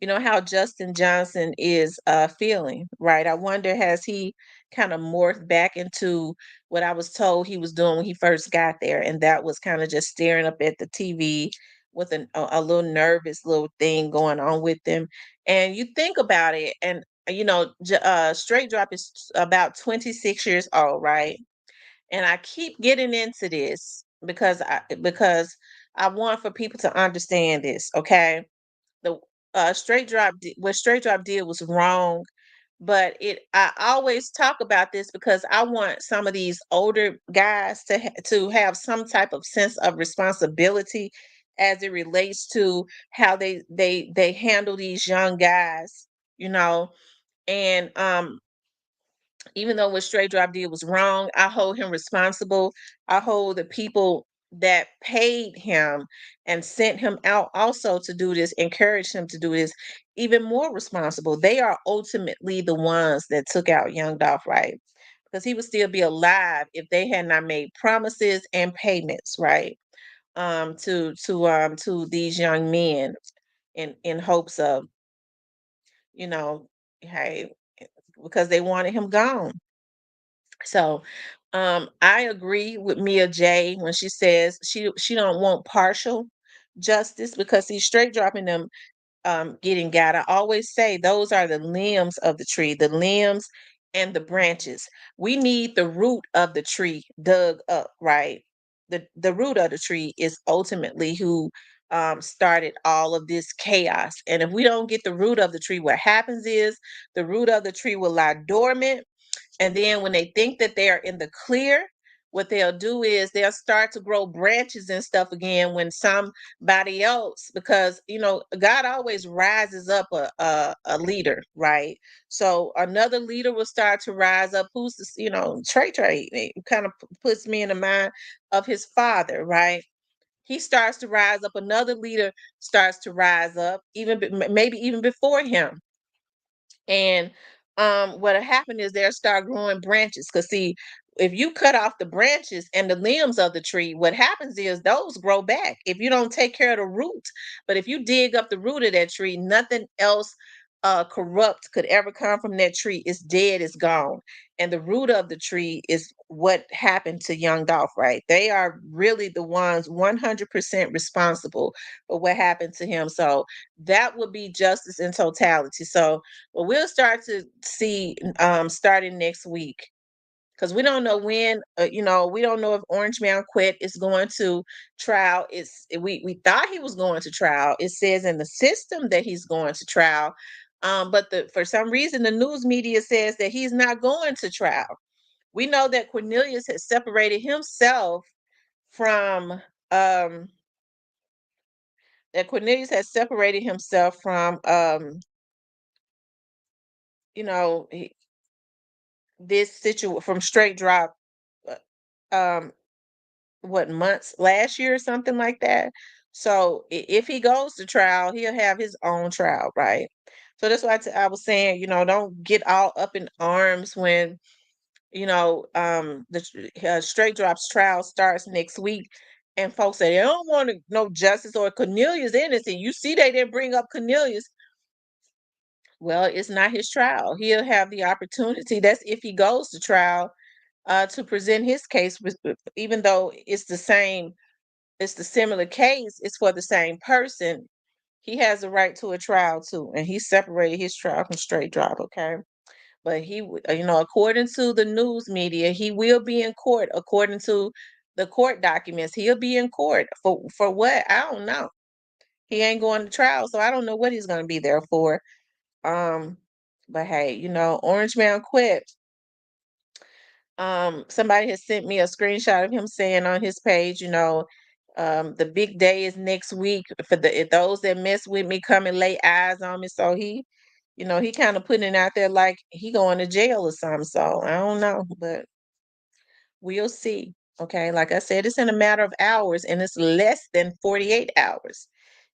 how Justin Johnson is feeling, right? I wonder, has he kind of morphed back into what I was told he was doing when he first got there, and that was kind of just staring up at the TV with a little nervous little thing going on with him. And you think about it, and Straight Drop is about 26 years old, right? And I keep getting into this because I want for people to understand this, okay? The what Straight Drop did was wrong, but I always talk about this because I want some of these older guys to have some type of sense of responsibility as it relates to how they handle these young guys, you know. And even though what Straight Drop did was wrong, I hold him responsible. I hold the people that paid him and sent him out also to do this, encouraged him to do this, even more responsible. They are ultimately the ones that took out Young Dolph, right? Because he would still be alive if they had not made promises and payments, right? To these young men in hopes of, you know, hey, because they wanted him gone. So, I agree with Mia J when she says she don't want partial justice because he's straight dropping them getting got. I always say those are the limbs of the tree, the limbs and the branches. We need the root of the tree dug up, right? The root of the tree is ultimately who started all of this chaos. And if we don't get the root of the tree, what happens is the root of the tree will lie dormant, and then when they think that they are in the clear, what they'll do is they'll start to grow branches and stuff again when somebody else, because God always rises up a leader, right? So another leader will start to rise up. Who's this? Trey. It kind of puts me in the mind of his father, right? He starts to rise up. Another leader starts to rise up, maybe even before him. And what'll happen is they'll start growing branches. Because see, if you cut off the branches and the limbs of the tree, what happens is those grow back if you don't take care of the root. But if you dig up the root of that tree, nothing else corrupt could ever come from that tree is dead, is gone. And the root of the tree is what happened to young Dolph, right? They are really the ones 100% responsible for what happened to him. So that would be justice in totality. So what we'll start to see starting next week, because we don't know when, we don't know if Orange Man Quet is going to trial. We thought he was going to trial. It says in the system that he's going to trial, but for some reason the news media says that he's not going to trial. We know that Cornelius has separated himself from um that Cornelius has separated himself from you know he- this situation from Straight Drop. Um, what, months last year or something like that. So if he goes to trial, he'll have his own trial, right? So that's why I was saying, don't get all up in arms when the Straight Drops trial starts next week, and folks say they don't want to know justice or Cornelius innocent. You see, they didn't bring up Cornelius. Well, it's not his trial. He'll have the opportunity. That's if he goes to trial, to present his case, even though it's the similar case, it's for the same person. He has a right to a trial too, and he separated his trial from Straight Drop. Okay, but according to the news media, he will be in court. According to the court documents, he'll be in court for what? I don't know. He ain't going to trial, so I don't know what he's going to be there for. Um, but hey, Orange Man quit. Somebody has sent me a screenshot of him saying on his page, the big day is next week for those that mess with me, come and lay eyes on me. So he kind of putting it out there like he going to jail or something. So I don't know, but we'll see. Okay, like I said, it's in a matter of hours, and it's less than 48 hours.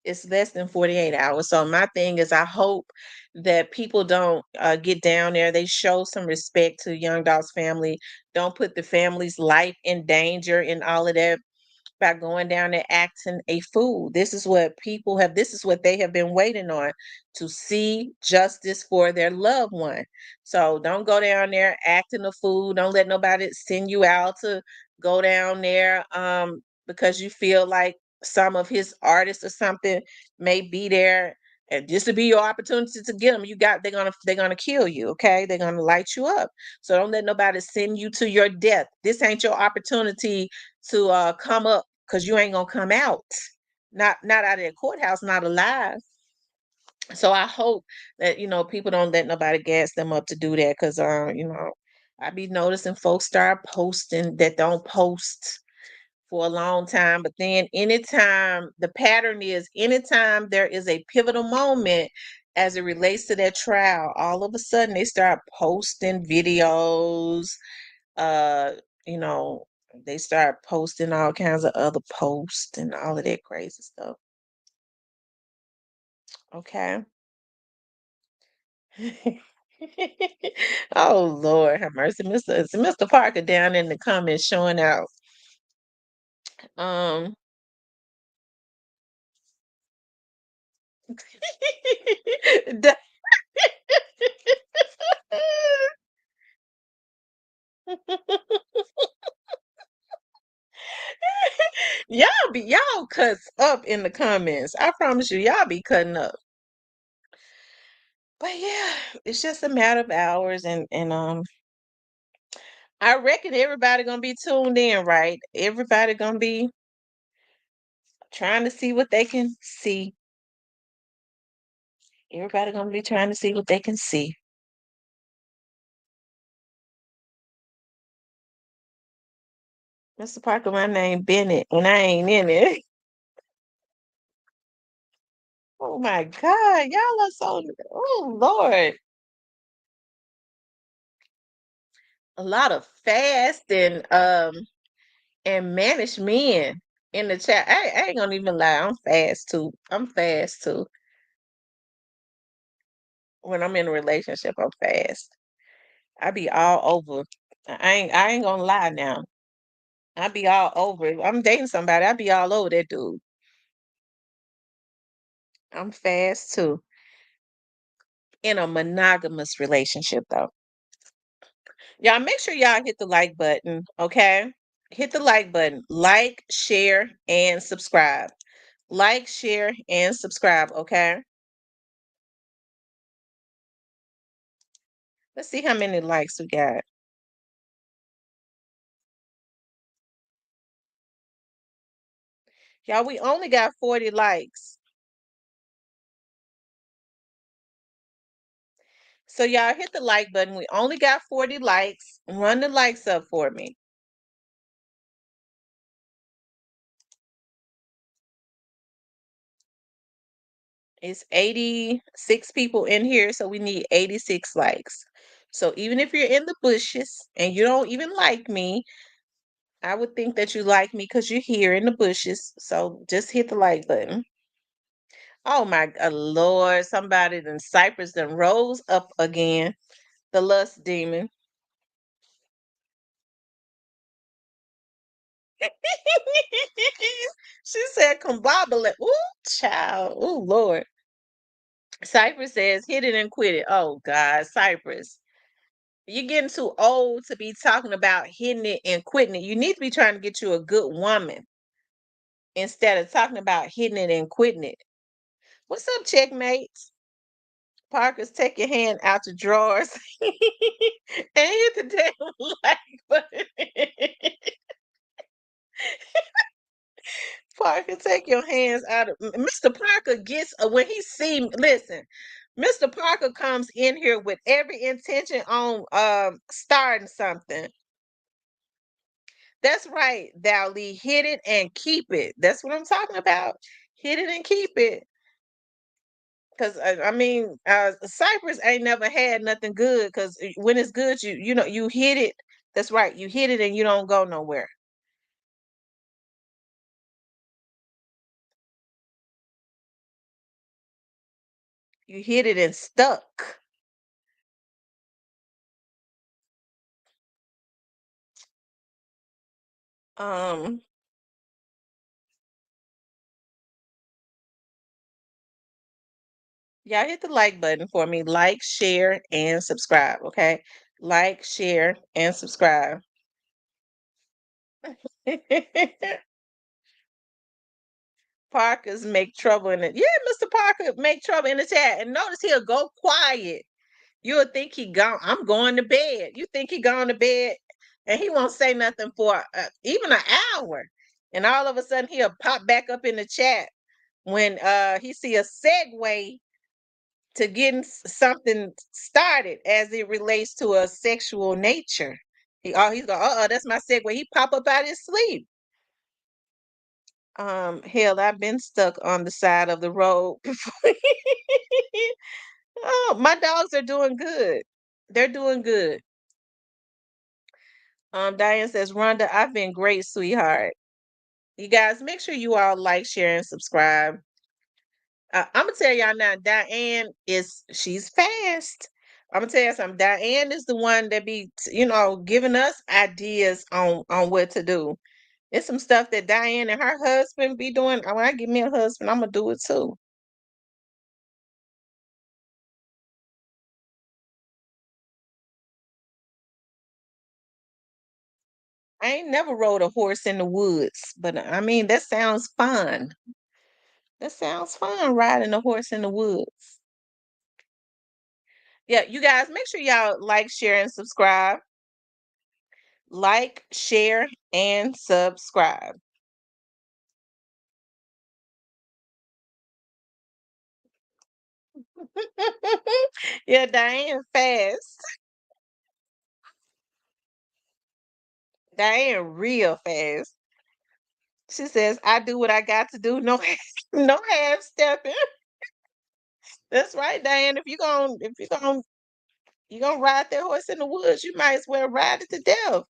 It's less than 48 hours. So my thing is, I hope that people don't get down there. They show some respect to Young Dolph's family. Don't put the family's life in danger and all of that by going down there acting a fool. This is what they have been waiting on, to see justice for their loved one. So don't go down there acting a fool. Don't let nobody send you out to go down there because you feel like some of his artists or something may be there, and this will be your opportunity to get them. They're gonna kill you. Okay, they're gonna light you up. So don't let nobody send you to your death. This ain't your opportunity to come up, because you ain't gonna come out. Not out of the courthouse, not alive. So I hope that people don't let nobody gas them up to do that, because I be noticing folks start posting that don't post for a long time, but then anytime the pattern is anytime there is a pivotal moment as it relates to that trial, all of a sudden they start posting videos, uh you know they start posting all kinds of other posts and all of that crazy stuff. Okay. Oh Lord have mercy. Mr. Parker down in the comments showing out. um Da- y'all cuts up in the comments. I promise you, y'all be cutting up. But yeah, it's just a matter of hours, and I reckon everybody gonna be tuned in, right? Everybody gonna be trying to see what they can see. Everybody gonna be trying to see what they can see. Mr. Parker, my name Bennett, and I ain't in it. Oh my God, y'all are so. Oh Lord, a lot of fast and managed men in the chat. I ain't gonna even lie. I'm fast too. I'm fast too. When I'm in a relationship, I'm fast. I be all over. I ain't gonna lie now. I be all over. If I'm dating somebody, I be all over that dude. I'm fast too. in a monogamous relationship, though. Y'all make sure y'all hit the like button, okay? Hit the like button. Like, share, and subscribe. Like, share, and subscribe, okay? Let's see how many likes we got. Y'all, we only got 40 likes. So y'all hit the like button. We only got 40 likes. Run the likes up for me. It's 86 people in here, so we need 86 likes. So even if you're in the bushes and you don't even like me, I would think that you like me because you're here in the bushes. So just hit the like button. Oh my Lord, somebody then Cypress then rose up again. The lust demon. She said combobulate. Ooh, child. Ooh, Lord. Cypress says hit it and quit it. Oh God, Cypress. You're getting too old to be talking about hitting it and quitting it. You need to be trying to get you a good woman instead of talking about hitting it and quitting it. What's up, checkmates? Parkers, take your hand out the drawers and hit the damn like button. Parker, take your hands out of Mr. Parker gets when he see listen. Mr. Parker comes in here with every intention on starting something. That's right, Dowley. Hit it and keep it. That's what I'm talking about. Hit it and keep it. Cause I mean, Cypress ain't never had nothing good. Cause when it's good, you know you hit it. That's right. You hit it and you don't go nowhere. You hit it and stuck. Um, Y'all hit the like button for me. Like, share, and subscribe. Okay, like, share, and subscribe. Parker's make trouble in it. Yeah, Mr. Parker make trouble in the chat. And notice he'll go quiet. You'll think he gone. I'm going to bed. You think he gone to bed, and he won't say nothing for even an hour. And all of a sudden he'll pop back up in the chat when he see a segue to getting something started as it relates to a sexual nature. He's going, that's my segue. He pop up out his sleep. Hell, I've been stuck on the side of the road before. Oh, my dogs are doing good. They're doing good. Diane says, Rhonda, I've been great, sweetheart. You guys, make sure you all like, share, and subscribe. I'm gonna tell y'all now, Diane she's fast. I'm gonna tell you something. Diane is the one that be, giving us ideas on what to do. It's some stuff that Diane and her husband be doing. When I get me a husband, I'm gonna do it too. I ain't never rode a horse in the woods, but I mean that sounds fun. That sounds fun riding a horse in the woods. Yeah, you guys, make sure y'all like, share, and subscribe. Like, share, and subscribe. Yeah, Diane fast. Diane real fast. She says, "I do what I got to do. No, no half stepping." That's right, Diane. If you gonna ride that horse in the woods, you might as well ride it to death.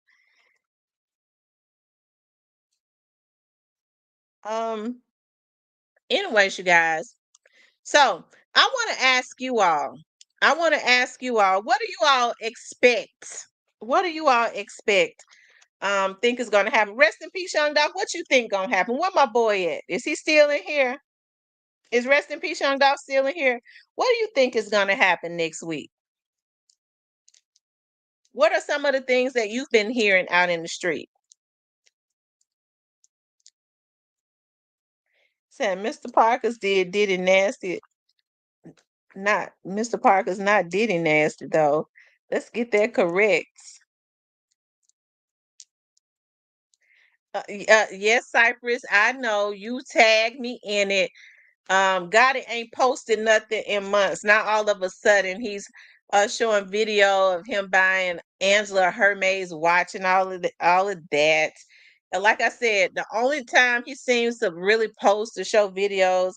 Um. Anyways, you guys. So I want to ask you all. I want to ask you all. What do you all expect? What do you all expect? Think is gonna happen? Rest in peace, young doc. What you think gonna happen? Where my boy at? Is he still in here? Is Rest in Peace Young Dolph still in here? What do you think is going to happen next week? What are some of the things that you've been hearing out in the street? Said Mr. Parker's did it nasty. Not Mr. Parker's not Diddy nasty though. Let's get that correct. Yes, Cypress, I know you tagged me in it. Gotti ain't posted nothing in months. Now all of a sudden he's showing video of him buying Angela Hermes watch and all of that. And like I said, the only time he seems to really post or show videos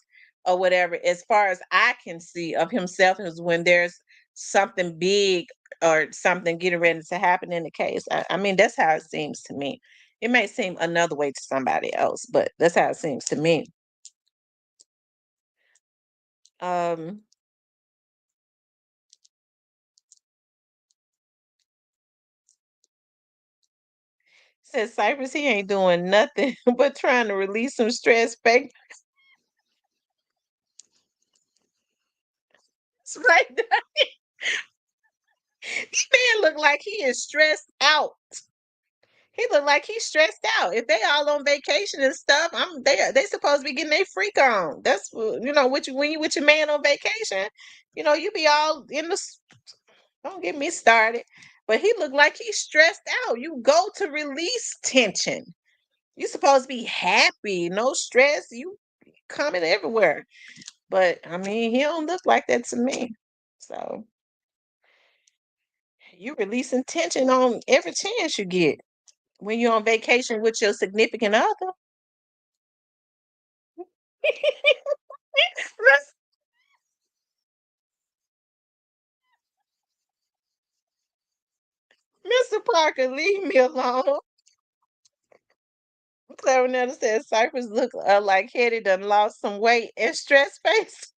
or whatever, as far as I can see of himself, is when there's something big or something getting ready to happen in the case. I mean, that's how it seems to me. It may seem another way to somebody else, but that's how it seems to me. Um, Said Cypress, he ain't doing nothing but trying to release some stress. Fake right now. This man look like he is stressed out. He look like he's stressed out. If they all on vacation and stuff, they supposed to be getting their freak on. That's what you when you with your man on vacation, you be all in the. Don't get me started. But he look like he's stressed out. You go to release tension. You supposed to be happy, no stress. You coming everywhere. But I mean, he don't look like that to me. So you releasing tension on every chance you get when you're on vacation with your significant other. Mr. Parker, leave me alone. Clarinetta says Cypress look like Hetty done lost some weight and stress face.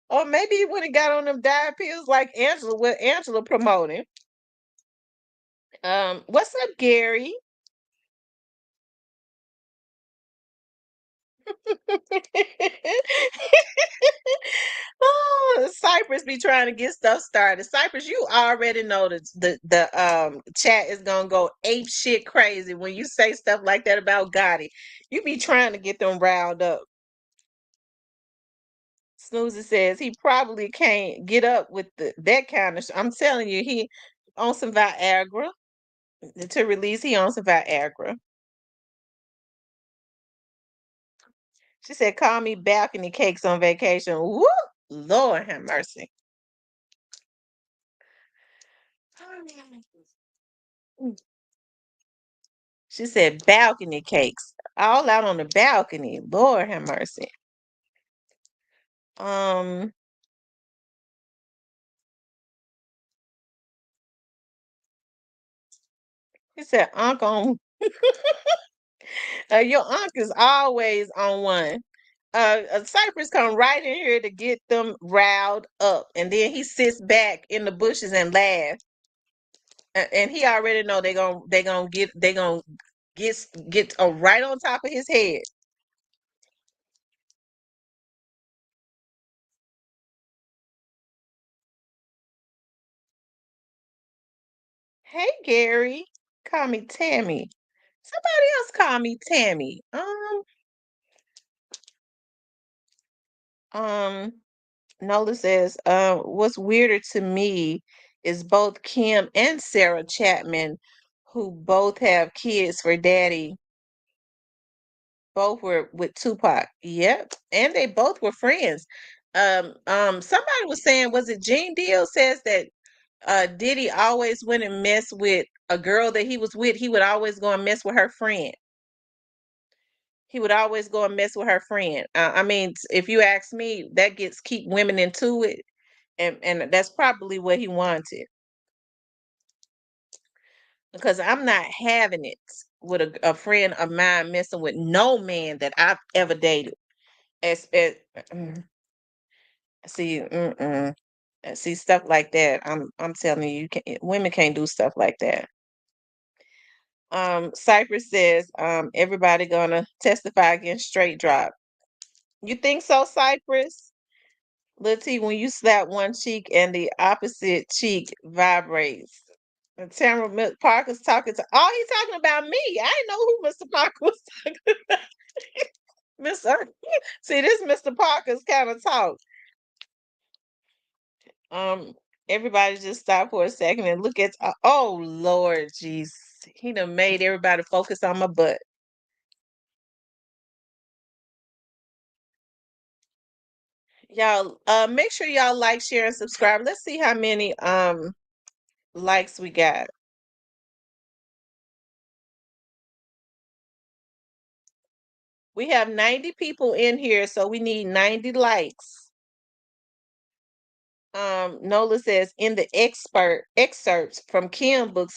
Or maybe he would have got on them diet pills like Angela, what Angela promoting. What's up, Gary? Oh, Cypress be trying to get stuff started. Cypress, you already know that the chat is gonna go ape shit crazy when you say stuff like that about Gotti. You be trying to get them riled up. Snoozy says he probably can't get up with that kind of. I'm telling you, he on some Viagra to release. He on some Viagra. She said, "Call me balcony cakes on vacation." Woo, Lord have mercy. She said balcony cakes. All out on the balcony. Lord have mercy. Um, he said, Uncle, your uncle's always on one. Cypress come right in here to get them riled up, and then he sits back in the bushes and laugh. And he already know they gonna get right on top of his head. Hey Gary, call me Tammy. Somebody else call me Tammy. Um, Nola says, what's weirder to me is both Kim and Sarah Chapman, who both have kids for daddy, both were with Tupac. Yep. And they both were friends. Somebody was saying, was it Gene Deal says that Diddy always went and mess with a girl that he was with, he would always go and mess with her friend. He would always go and mess with her friend. I mean, if you ask me, that gets keep women into it, and that's probably what he wanted. Because I'm not having it with a friend of mine messing with no man that I've ever dated. As mm, see, see stuff like that. I'm telling you, women can't do stuff like that. Cypress says, everybody gonna testify against Straight Drop. You think so, Cypress? Lil T, when you slap one cheek and the opposite cheek vibrates. And Tamara Parker's talking to. Oh, he's talking about me. I didn't know who Mr. Parker was talking about. Mr. See, this Mr. Parker's kind of talk. Um, everybody just stop for a second and look at. Oh Lord, jeez, he done made everybody focus on my butt. Y'all, make sure y'all like, share, and subscribe. Let's see how many likes we got. We have 90 people in here, so we need 90 likes. Nola says in the expert excerpts from Kim book,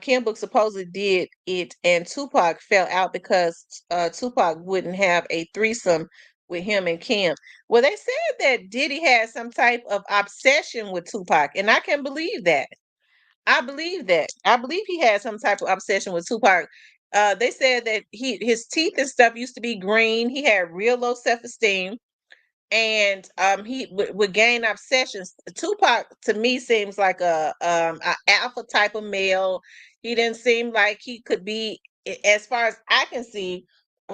Kim book supposedly did it, and Tupac fell out because Tupac wouldn't have a threesome with him and Kim. Well, they said that Diddy had some type of obsession with Tupac, and I can believe that. I believe that. I believe he had some type of obsession with Tupac. They said that his teeth and stuff used to be green. He had real low self-esteem, and he would gain obsessions. Tupac to me seems like a alpha type of male. He didn't seem like he could be, as far as I can see,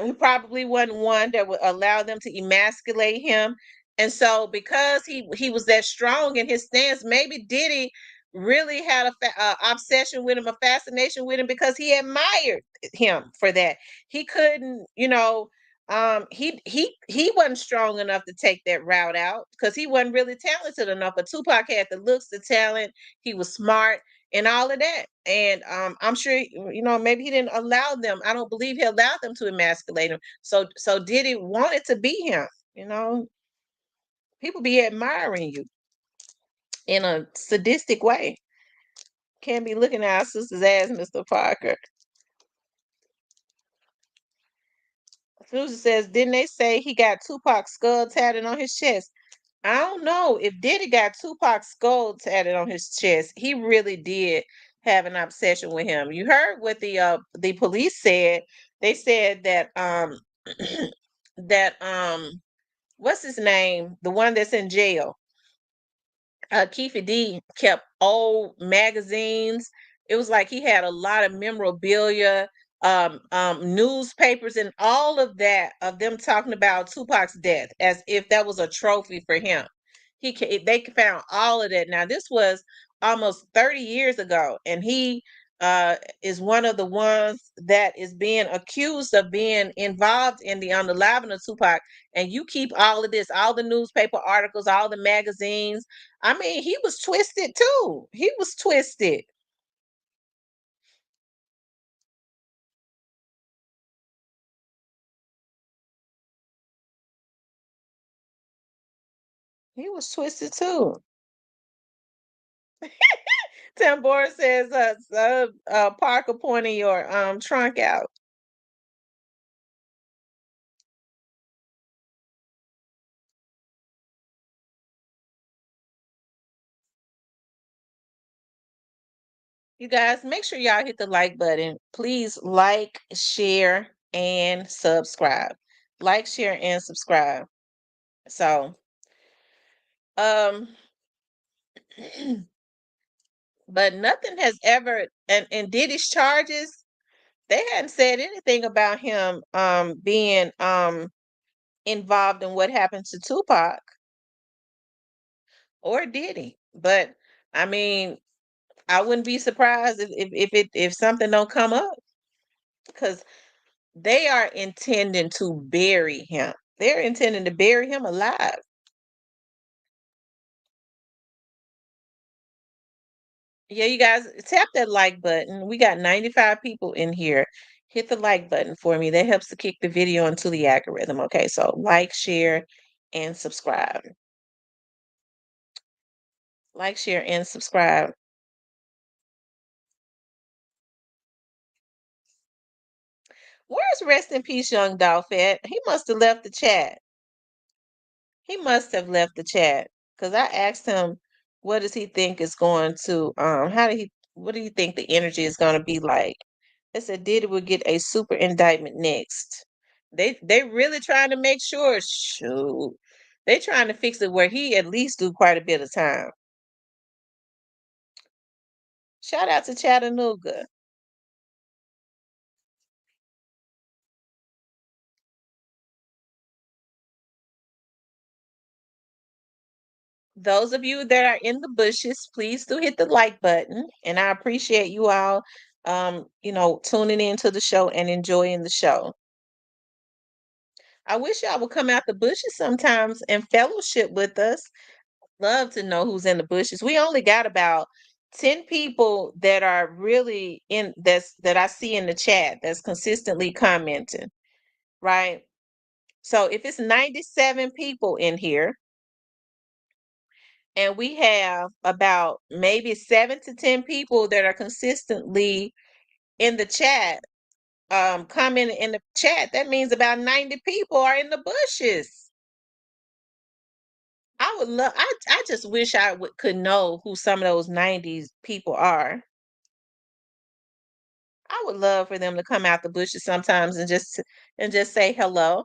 he probably wasn't one that would allow them to emasculate him. And so, because he was that strong in his stance, maybe Diddy really had a obsession with him, a fascination with him, because he admired him for that. He couldn't, he wasn't strong enough to take that route out because he wasn't really talented enough. But Tupac had the looks, the talent, he was smart and all of that. And I'm sure, maybe he didn't allow them. I don't believe he allowed them to emasculate him. So Diddy wanted to be him. People be admiring you in a sadistic way. Can't be looking at our sister's ass, Mr. Parker. Susan says, didn't they say he got Tupac's skull tatted on his chest? I don't know if Diddy got Tupac's skull tatted on his chest. He really did have an obsession with him. You heard what the police said. They said that that what's his name? The one that's in jail. Keefe D kept old magazines. It was like he had a lot of memorabilia, newspapers, and all of that of them talking about Tupac's death as if that was a trophy for him. They found all of that. Now this was almost 30 years ago, and he is one of the ones that is being accused of being involved in the unaliving of Tupac. And you keep all of this, all the newspaper articles, all the magazines. I mean, he was twisted too. He was twisted. He was twisted too. Tambora says, Parker pointing your trunk out. You guys, make sure y'all hit the like button. Please like, share, and subscribe. Like, share, and subscribe. So, um, but nothing has ever, and Diddy's charges, they hadn't said anything about him being involved in what happened to Tupac, or Diddy. But I mean, I wouldn't be surprised if something don't come up, because they are intending to bury him. They're intending to bury him alive. Yeah, you guys, tap that like button. We got 95 people in here. Hit the like button for me. That helps to kick the video into the algorithm. Okay, so like, share, and subscribe. Like, share, and subscribe. Where's Rest in Peace Young Dolph at? He must have left the chat. He must have left the chat because I asked him, what does he think is going to, how did he What do you think the energy is going to be like? They said Diddy will get a super indictment next. They really trying to make sure. Shoot, they trying to fix it where he at least do quite a bit of time. Shout out to Chattanooga. Those of you that are in the bushes, please do hit the like button, and I appreciate you all, tuning into the show and enjoying the show. I wish y'all would come out the bushes sometimes and fellowship with us. Love to know who's in the bushes. We only got about 10 people that are really in that I see in the chat that's consistently commenting, right? So if it's 97 people in here and we have about maybe 7 to 10 people that are consistently in the chat, commenting in the chat, that means about 90 people are in the bushes. I would love. I just wish could know who some of those 90s people are. I would love for them to come out the bushes sometimes and just say hello.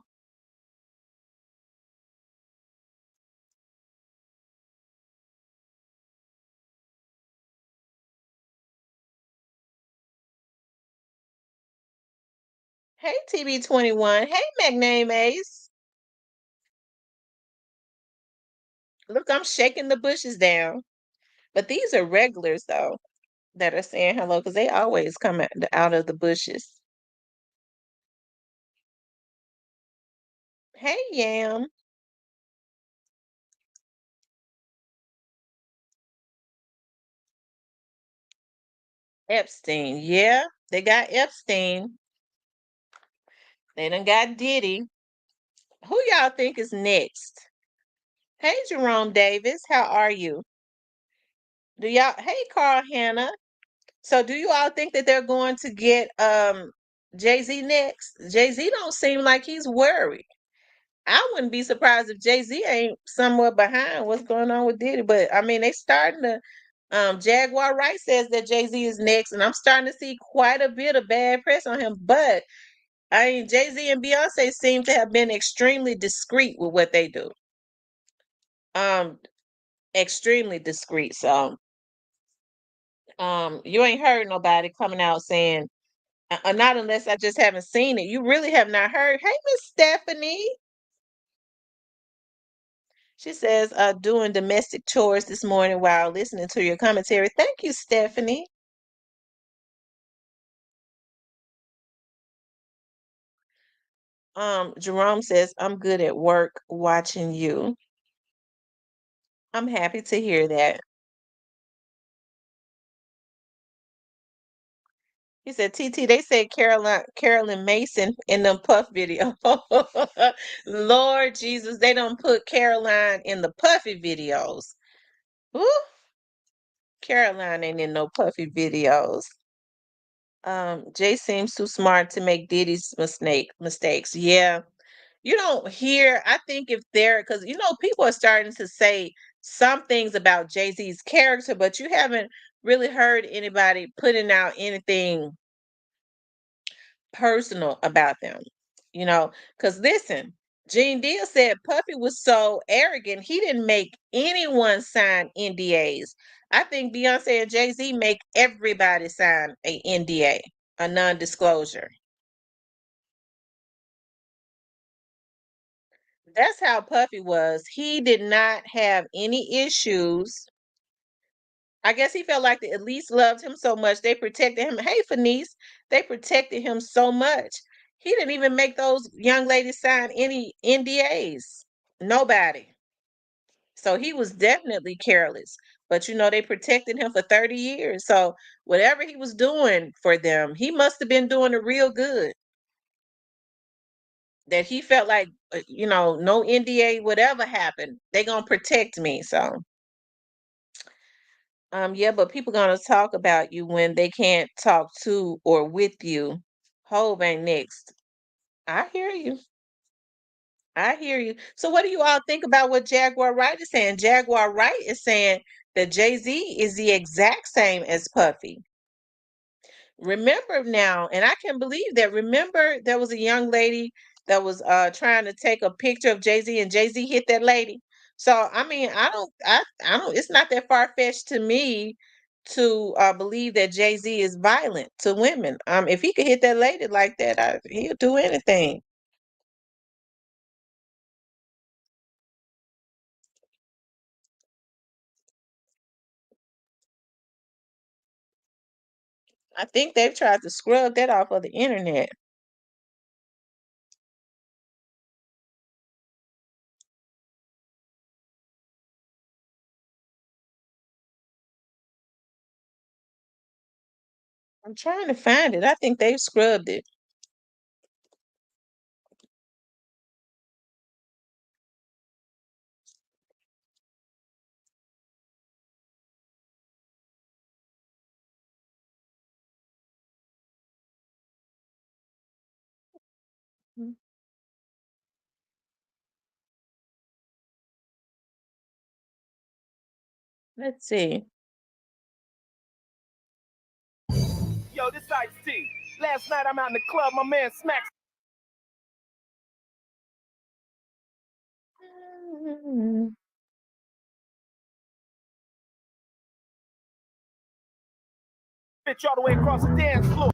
Hey TB21. Hey Magname Ace. Look, I'm shaking the bushes down. But these are regulars though that are saying hello because they always come out of the bushes. Hey Yam. Epstein. Yeah, they got Epstein. They done got Diddy. Who y'all think is next? Hey Jerome Davis, how are you? Do y'all Hey Carl Hannah. So do you all think that they're going to get Jay-Z next? Jay-Z don't seem like he's worried. I wouldn't be surprised if Jay-Z ain't somewhere behind what's going on with Diddy. But I mean they starting to Jaguar Wright says that Jay-Z is next, and I'm starting to see quite a bit of bad press on him. But I mean Jay-Z and Beyonce seem to have been extremely discreet with what they do. Um extremely discreet. So you ain't heard nobody coming out saying, not unless I just haven't seen it. You really have not heard. Hey, Miss Stephanie. She says, doing domestic chores this morning while listening to your commentary. Thank you, Stephanie. Jerome says, I'm good at work watching you. I'm happy to hear that. He said, TT, they said Carolyn Mason in them Puff video. Lord Jesus, they don't put Caroline in the Puffy videos. Woo! Caroline ain't in no Puffy videos. Jay seems too smart to make Diddy's mistakes. Yeah. You don't hear, I think if they're, because people are starting to say some things about Jay-Z's character, but you haven't really heard anybody putting out anything personal about them. Because listen, Gene Deal said Puffy was so arrogant, he didn't make anyone sign NDAs. I think Beyonce and Jay-Z make everybody sign a NDA, a non-disclosure. That's how Puffy was. He did not have any issues. I guess he felt like they at least loved him so much they protected him. Hey, Fenice, they protected him so much. He didn't even make those young ladies sign any NDAs. Nobody. So he was definitely careless. But they protected him for 30 years. So whatever he was doing for them, he must have been doing it real good. That he felt like, no NDA, whatever happened, they gonna protect me. So yeah, but people gonna talk about you when they can't talk to or with you. Hove ain't next. I hear you. I hear you. So what do you all think about what Jaguar Wright is saying? Jaguar Wright is saying that Jay-Z is the exact same as Puffy. Remember now, and I can believe that. Remember, there was a young lady that was trying to take a picture of Jay-Z, and Jay-Z hit that lady. So I mean, I don't. It's not that far fetched to me to believe that Jay-Z is violent to women. If he could hit that lady like that, he'll do anything. I think they've tried to scrub that off of the internet. I'm trying to find it. I think they've scrubbed it. Mm, let's see. Yo, this Ice T. Last night I'm out in the club, my man smacks Mm, bitch all the way across the dance floor.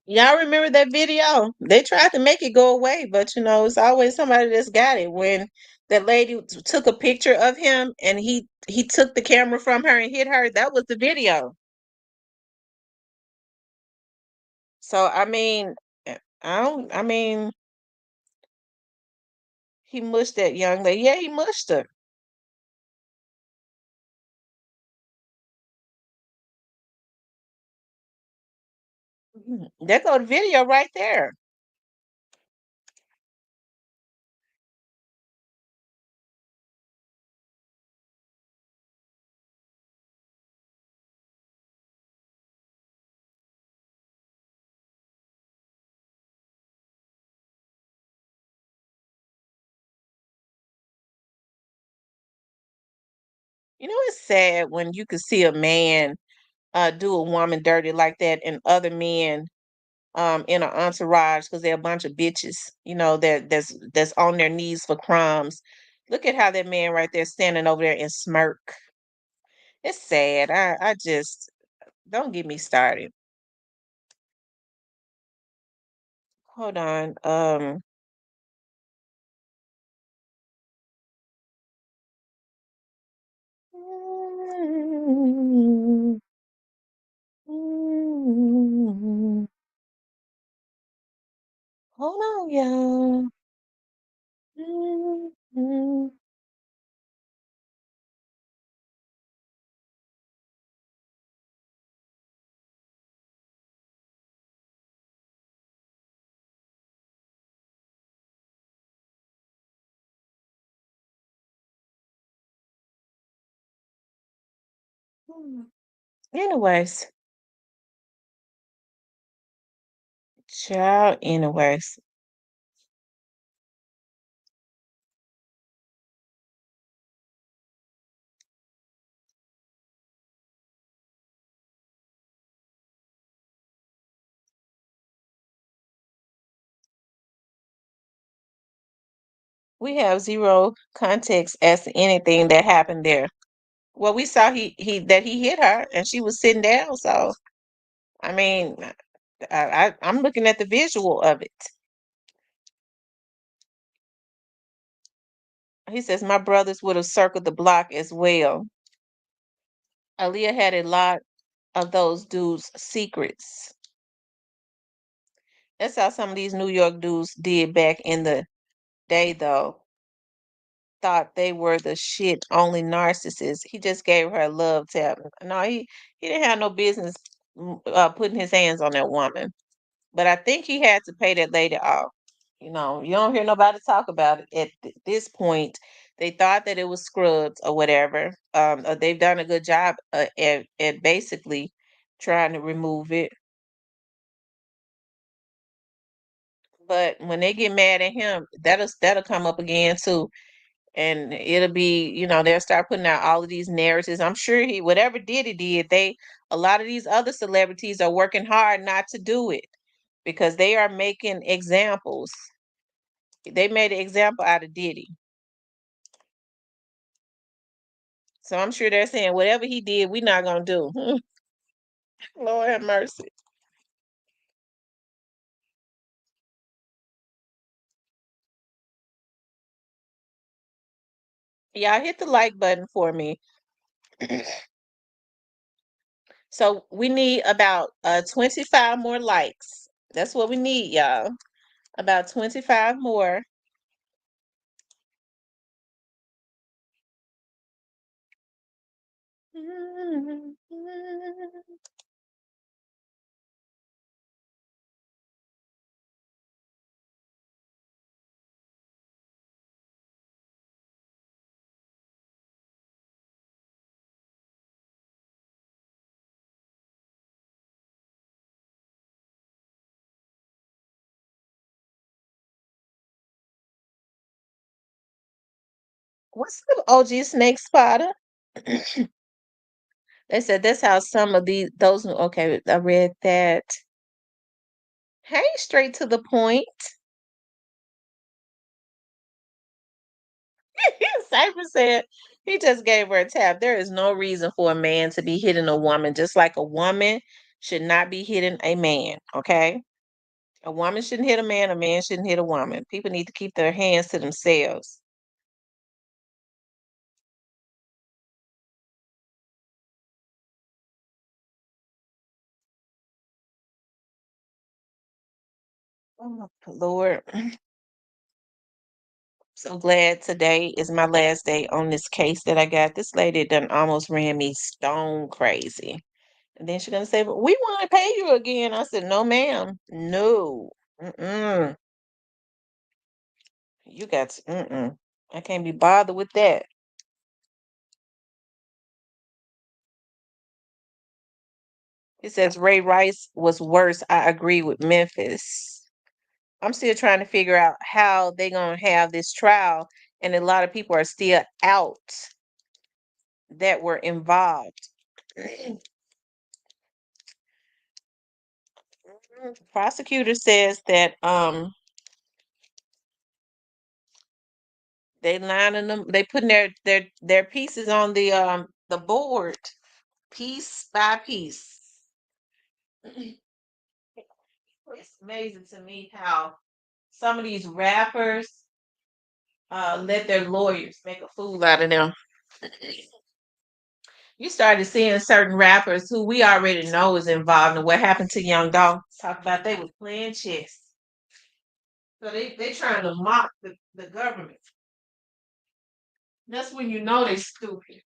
Y'all remember that video? They tried to make it go away, but it's always somebody that's got it. When that lady took a picture of him and he took the camera from her and hit her, that was the video. So I mean, I don't. I mean, he mushed that young lady. Yeah, he mushed her. There go the video right there. It's sad when you could see a man do a woman dirty like that, and other men in an entourage because they're a bunch of bitches, that's on their knees for crumbs. Look at how that man right there standing over there and smirk. It's sad. I just don't get me started. Hold on. Hold on, y'all. Anyways, child. Anyways, we have zero context as to anything that happened there. Well, we saw he hit her and she was sitting down. So I mean, I'm looking at the visual of it. He says my brothers would have circled the block as well. Aaliyah had a lot of those dudes' secrets. That's how some of these New York dudes did back in the day, though. thought they were the shit only narcissist. He just gave her a love tap. No, he didn't have no business putting his hands on that woman. But I think he had to pay that lady off. You know, you don't hear nobody talk about it at this point. They thought that it was scrubs or whatever. They've done a good job at basically trying to remove it. But when they get mad at him, that'll come up again too. And it'll be, they'll start putting out all of these narratives. I'm sure he whatever did he did, a lot of these other celebrities are working hard not to do it because they are making examples. They made an example out of Diddy. So I'm sure they're saying whatever he did, we're not gonna do. Lord have mercy. Y'all hit the like button for me. So we need about 25 more likes. That's what we need, y'all. About 25 more. What's the OG snake spotter? They said that's how some of those. Okay, I read that. Hey, straight to the point. Cypher said he just gave her a tap. There is no reason for a man to be hitting a woman, just like a woman should not be hitting a man. Okay, a woman shouldn't hit a man shouldn't hit a woman. People need to keep their hands to themselves. Oh, Lord, so glad today is my last day on this case that I got. This lady done almost ran me stone crazy. And then she's gonna say, "But we want to pay you again." I said, "No, ma'am. No. Mm-mm. You got to, mm-mm. I can't be bothered with that." It says Ray Rice was worse. I agree with Memphis. I'm still trying to figure out how they gonna have this trial, and a lot of people are still out that were involved. Prosecutor says that they lining them, they putting their pieces on the board, piece by piece. It's amazing to me how some of these rappers let their lawyers make a fool out of them. You started seeing certain rappers who we already know is involved in what happened to Young Dog. Talk about they was playing chess. So they trying to mock the government. That's when you know they stupid.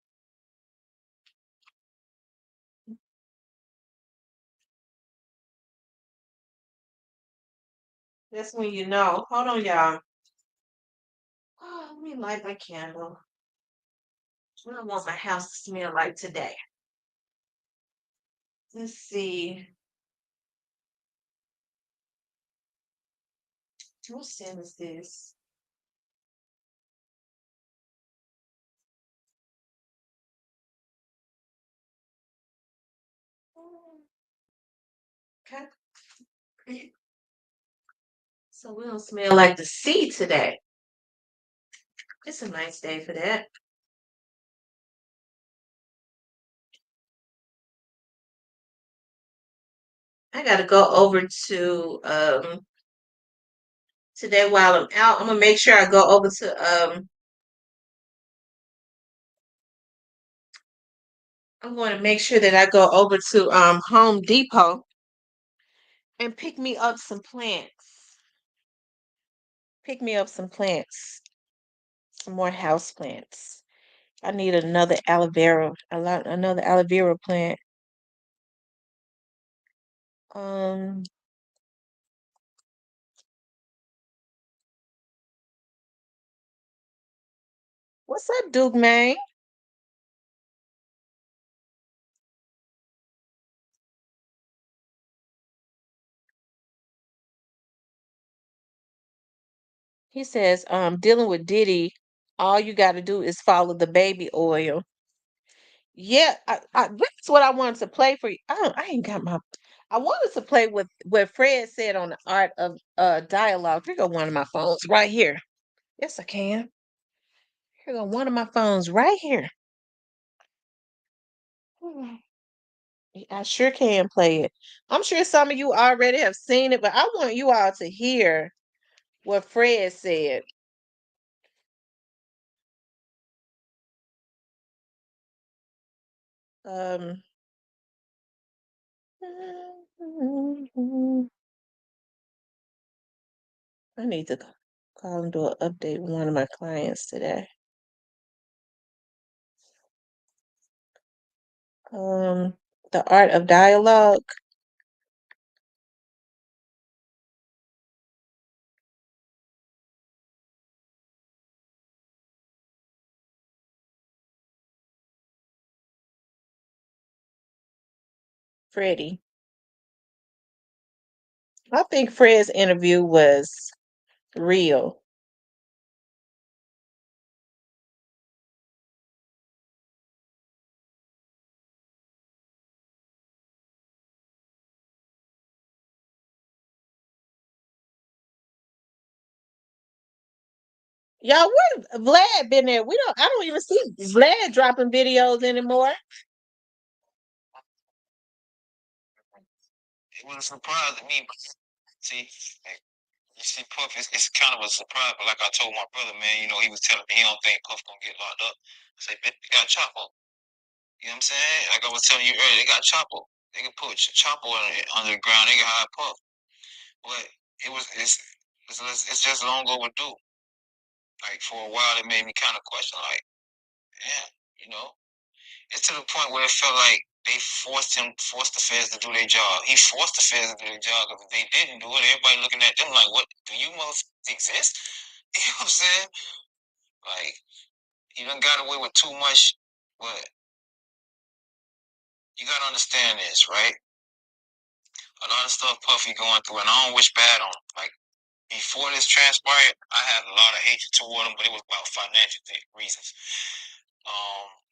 That's when you know. Hold on, y'all. Oh, let me light my candle. What I want my house to smell like today. Let's see. What scent is this? Okay. So we don't smell like the sea today. It's a nice day for that. I gotta go over to today while I'm out. I'm gonna make sure I go over to I'm going to make sure that I go over to Home Depot and pick me up some plants. Pick me up some plants. Some more house plants. I need another aloe vera, another aloe vera plant. Um, what's up, Duke man? He says, dealing with Diddy, all you got to do is follow the baby oil. Yeah, that's what I wanted to play for you. I ain't got my. I wanted to play with what Fred said on the art of dialogue. Here go one of my phones right here. Yes, I can. Here go one of my phones right here. Hmm, I sure can play it. I'm sure some of you already have seen it, but I want you all to hear what Fred said. Um, I need to call and do an update with one of my clients today. Um, the art of dialogue, Freddie. I think Fred's interview was real. Y'all, where Vlad been there? I don't even see Vlad dropping videos anymore. It was a surprise to me. See, like, you see Puff, it's kind of a surprise. But like I told my brother, man, he was telling me he don't think Puff gonna get locked up. I said, "Bet they got Chapo." You know what I'm saying? Like I was telling you earlier, they got Chapo. They can put Chapo under the ground. They can hide Puff. But it was it's just long overdue. Like for a while, it made me kind of question, like, yeah, you know, it's to the point where it felt like they forced the feds to do their job. He forced the feds to do their job because if they didn't do it, everybody looking at them like, what, do you most exist? You know what I'm saying? Like, you done got away with too much, but you gotta understand this, right? A lot of stuff Puffy going through, and I don't wish bad on him. Like, before this transpired, I had a lot of hatred toward him, but it was about financial reasons.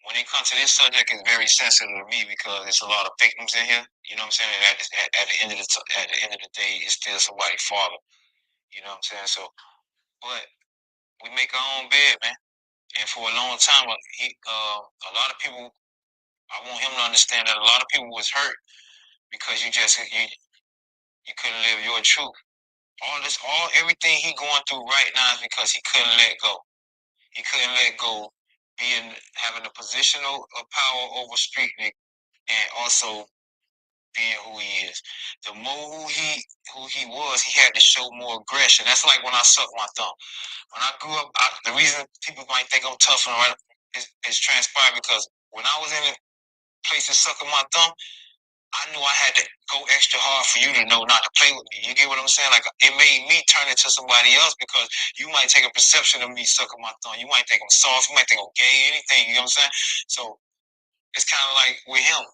When it comes to this subject, it's very sensitive to me because there's a lot of victims in here. You know what I'm saying? At the end of the day, it's still somebody's father. You know what I'm saying? So, but we make our own bed, man. And for a long time, a lot of people. I want him to understand that a lot of people was hurt because you couldn't live your truth. Everything he going through right now is because he couldn't let go. He couldn't let go having a position of power over Street and also being who he is. The more who he was, he had to show more aggression. That's like when I sucked my thumb. When I grew up, the reason people might think I'm tough and right is transpired because when I was in a place of sucking my thumb, I knew I had to go extra hard for you to know not to play with me. You get what I'm saying? Like it made me turn into somebody else because you might take a perception of me sucking my thumb. You might think I'm soft. You might think I'm gay. Anything. You know what I'm saying? So it's kind of like with him.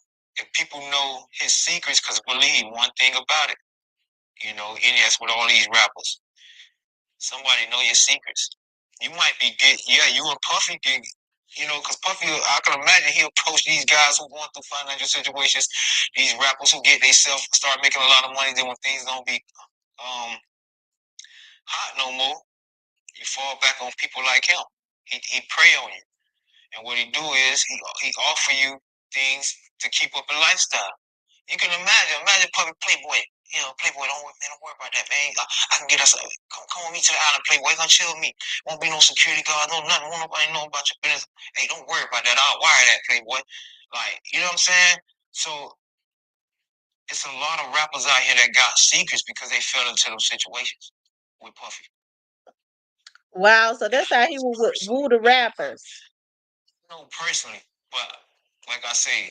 If people know his secrets, because believe one thing about it, and that's with all these rappers. Somebody know your secrets. You might be good. Yeah, you and Puffy get, because Puffy, I can imagine he approach these guys who going through financial situations, these rappers who get themselves start making a lot of money. Then when things don't be um hot no more, you fall back on people like him. He prey on you, and what he do is he offer you things to keep up a lifestyle. You can imagine Puppy Playboy. Playboy, don't worry about that, man. I can get us. Come with me to the island, Playboy. Come chill with me. Won't be no security guard, no nothing. Won't nobody know about your business. Hey, don't worry about that. I'll wire that, Playboy. Like, you know what I'm saying? So it's a lot of rappers out here that got secrets because they fell into those situations with Puffy. Wow, so that's how he would woo the rappers. No, personally, but like I said,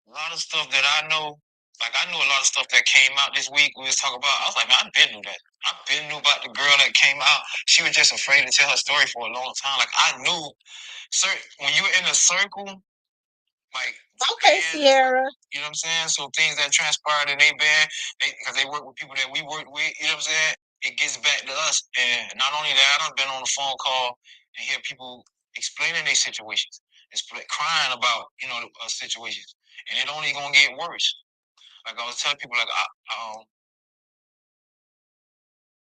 a lot of stuff that I know, like I knew a lot of stuff that came out this week. We was talking about. I was like, man, I been knew that. I been knew about the girl that came out. She was just afraid to tell her story for a long time. Like I knew, when you're in a circle, like Okay, bands, Sierra. you know what I'm saying? So things that transpired in their band, because they work with people that we work with, you know what I'm saying? It gets back to us. And not only that, I've been on a phone call and hear people explaining their situations, crying about, situations. And it only gonna get worse. Like I was telling people, like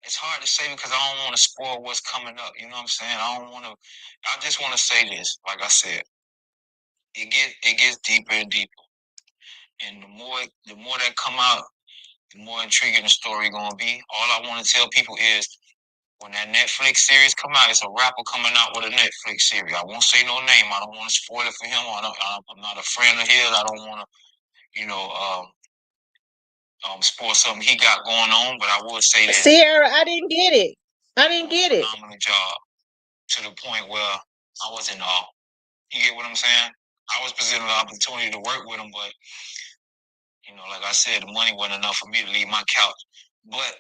it's hard to say because I don't want to spoil what's coming up. You know what I'm saying? I don't want to. I just want to say this. Like I said, it gets deeper and deeper, and the more that come out, the more intriguing the story gonna be. All I want to tell people is when that Netflix series come out, it's a rapper coming out with a Netflix series. I won't say no name. I don't want to spoil it for him. I'm not a friend of his. I don't want to, you know, spoil something he got going on. But I will say this: Sierra, I didn't get it. I didn't get it. phenomenal job to the point where I was in awe. You get what I'm saying? I was presented the opportunity to work with him, but like I said, the money wasn't enough for me to leave my couch. But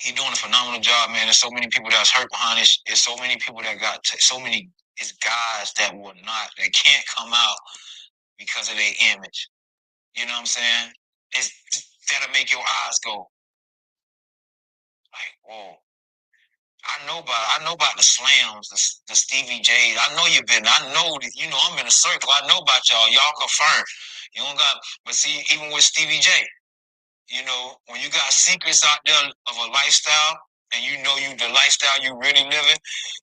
he doing a phenomenal job, man. There's so many people that's hurt behind this. There's so many people that got so many. It's guys that can't come out because of their image. You know what I'm saying? That'll make your eyes go like, whoa. I know about the slams, the Stevie J's. I know you've been. I know that I'm in a circle. I know about y'all. Y'all confirmed. You don't got, but see, even with Stevie J, when you got secrets out there of a lifestyle, and the lifestyle you really living,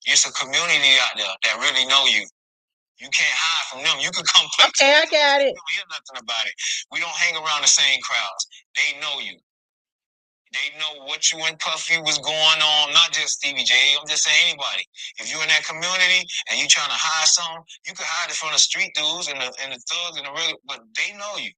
it's a community out there that really know you. You can't hide from them. You can come back. Okay, I got it. We don't hear nothing about it. We don't hang around the same crowds. They know you. They know what you and Puffy was going on, not just Stevie J. I'm just saying anybody. If you're in that community and you trying to hide something, you can hide it from the street dudes and the thugs and the regular, but they know you.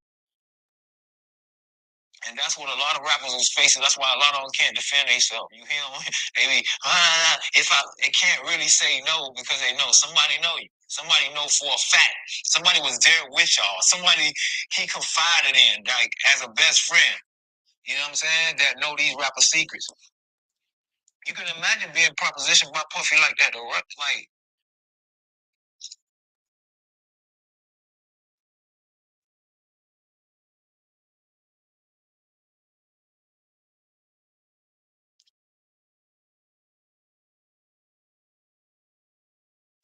And that's what a lot of rappers is facing. That's why a lot of them can't defend themselves. You hear them? They be, they can't really say no because they know somebody know you. Somebody know for a fact. Somebody was there with y'all. Somebody he confided in, like as a best friend. You know what I'm saying? That know these rapper secrets. You can imagine being propositioned by Puffy like that, though, right? Like,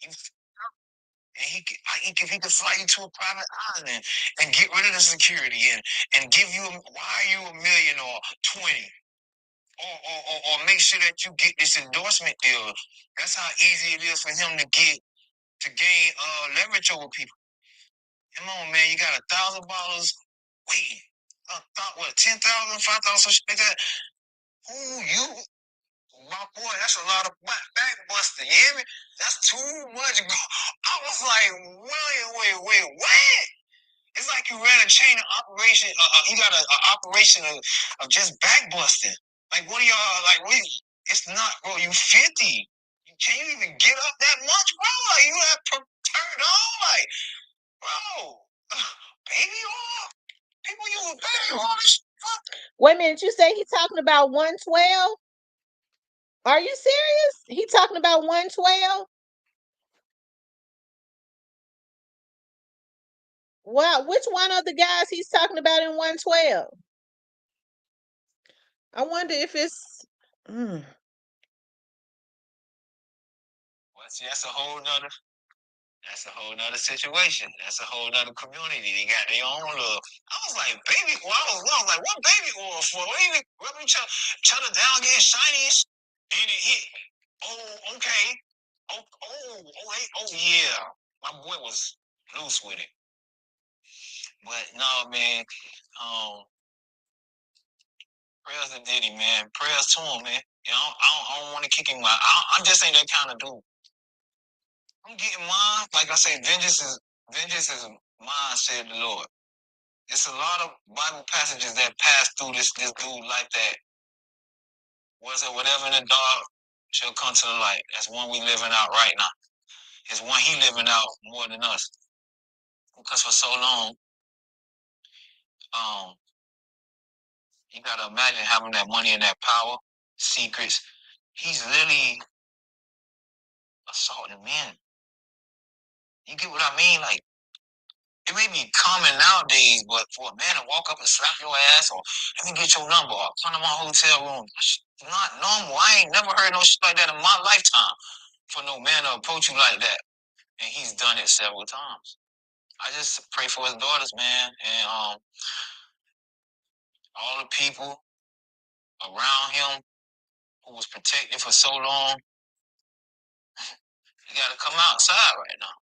you, and if he could fly you to a private island and get rid of the security and give you, wire you $1 million or 20, or make sure that you get this endorsement deal. That's how easy it is for him to gain leverage over people. Come on, man, you got $1,000 waiting. What, 10,000, 5,000, something like that? Who you? My boy, that's a lot of back busting. You hear me? That's too much. I was like, wait, what? It's like you ran a chain of operation. You got an operation of just back busting. Like, what are y'all like? It's not, bro. You 50. You can't even get up that much, bro. Like, you have turned on, like, bro, baby oil. People use baby oil. Wait a minute, you say he's talking about 112? Are you serious? He talking about 112? Wow, which one of the guys he's talking about in 112? I wonder if it's. Well, see, that's a whole nother. That's a whole nother situation. That's a whole nother community. They got their own love. I was like, baby oil. I was like, what baby oil for? What even rubbing each other down, getting shiny? And it hit. Oh, okay. Yeah. My boy was loose with it. But no, man. Prayers to Diddy, man. Prayers to him, man. I don't want to kick him out. I just ain't that kind of dude. I'm getting mine. Like I say, vengeance is mine, said the Lord. It's a lot of Bible passages that pass through this dude like that. Was it whatever in the dark? shall come to the light. That's one we living out right now. It's one he living out more than us. Because for so long, you gotta imagine having that money and that power, secrets. He's literally assaulting men. You get what I mean? Like, it may be common nowadays, but for a man to walk up and slap your ass or let me get your number or come to my hotel room, that's not normal. I ain't never heard no shit like that in my lifetime for no man to approach you like that. And he's done it several times. I just pray for his daughters, man, and all the people around him who was protected for so long. You gotta come outside right now.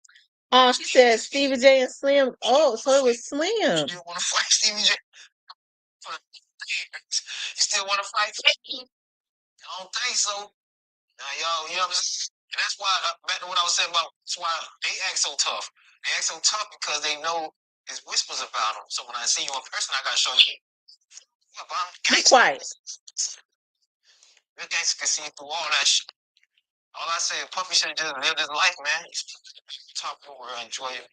Oh, she said Stevie J and Slim. Oh, so it was Slim. You still want to fight Stevie J? You still want to fight? I don't think so. Now, y'all, you know what I'm saying? And that's why, back to what I was saying about, that's why they act so tough. They act so tough because they know there's whispers about them. So when I see you in person, I gotta show you. Be quiet. Real gangster can see through all that shit. All I say, Puffy should have just lived his life, man. Top of the world, enjoy it.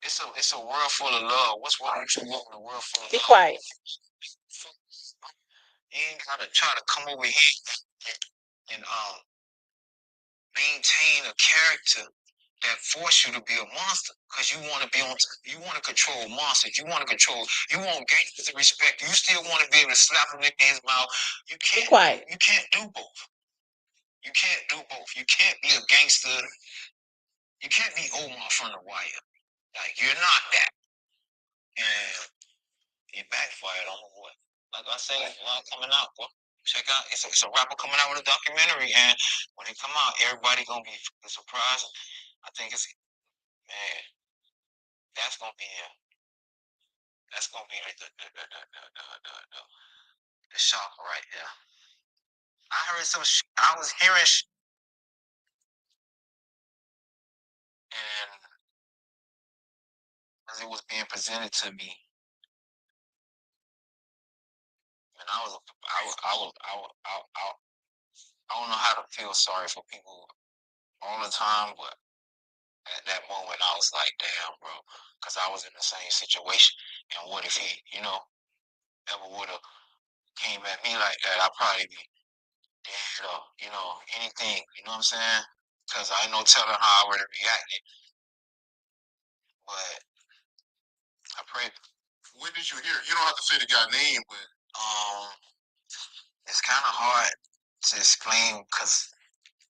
It's a world full of love. What's wrong with you walking a world full of love? Be quiet. You ain't gotta try to come over here and maintain a character that force you to be a monster because you want to be on. You want to control monsters. You want to control. You want gangsters to respect you. You still want to be able to slap him in his mouth. You can't. Be quiet. You can't do both. You can't do both. You can't be a gangster. You can't be Omar from the wire. Like, you're not that. And it backfired on the boy. Like I said, a lot coming out, boy. Check out, it's a rapper coming out with a documentary, and when it come out, everybody gonna be surprised. I think it's, man, that's gonna be the shocker right there. I heard I was hearing and as it was being presented to me, and I don't know how to feel sorry for people all the time, but at that moment I was like, damn, bro, because I was in the same situation. And what if he, ever would have came at me like that? I'd probably be dead or, anything. You know what I'm saying? Because I know telling how I would have reacted. But I pray. When did you hear? You don't have to say the guy's name, but it's kind of hard to explain because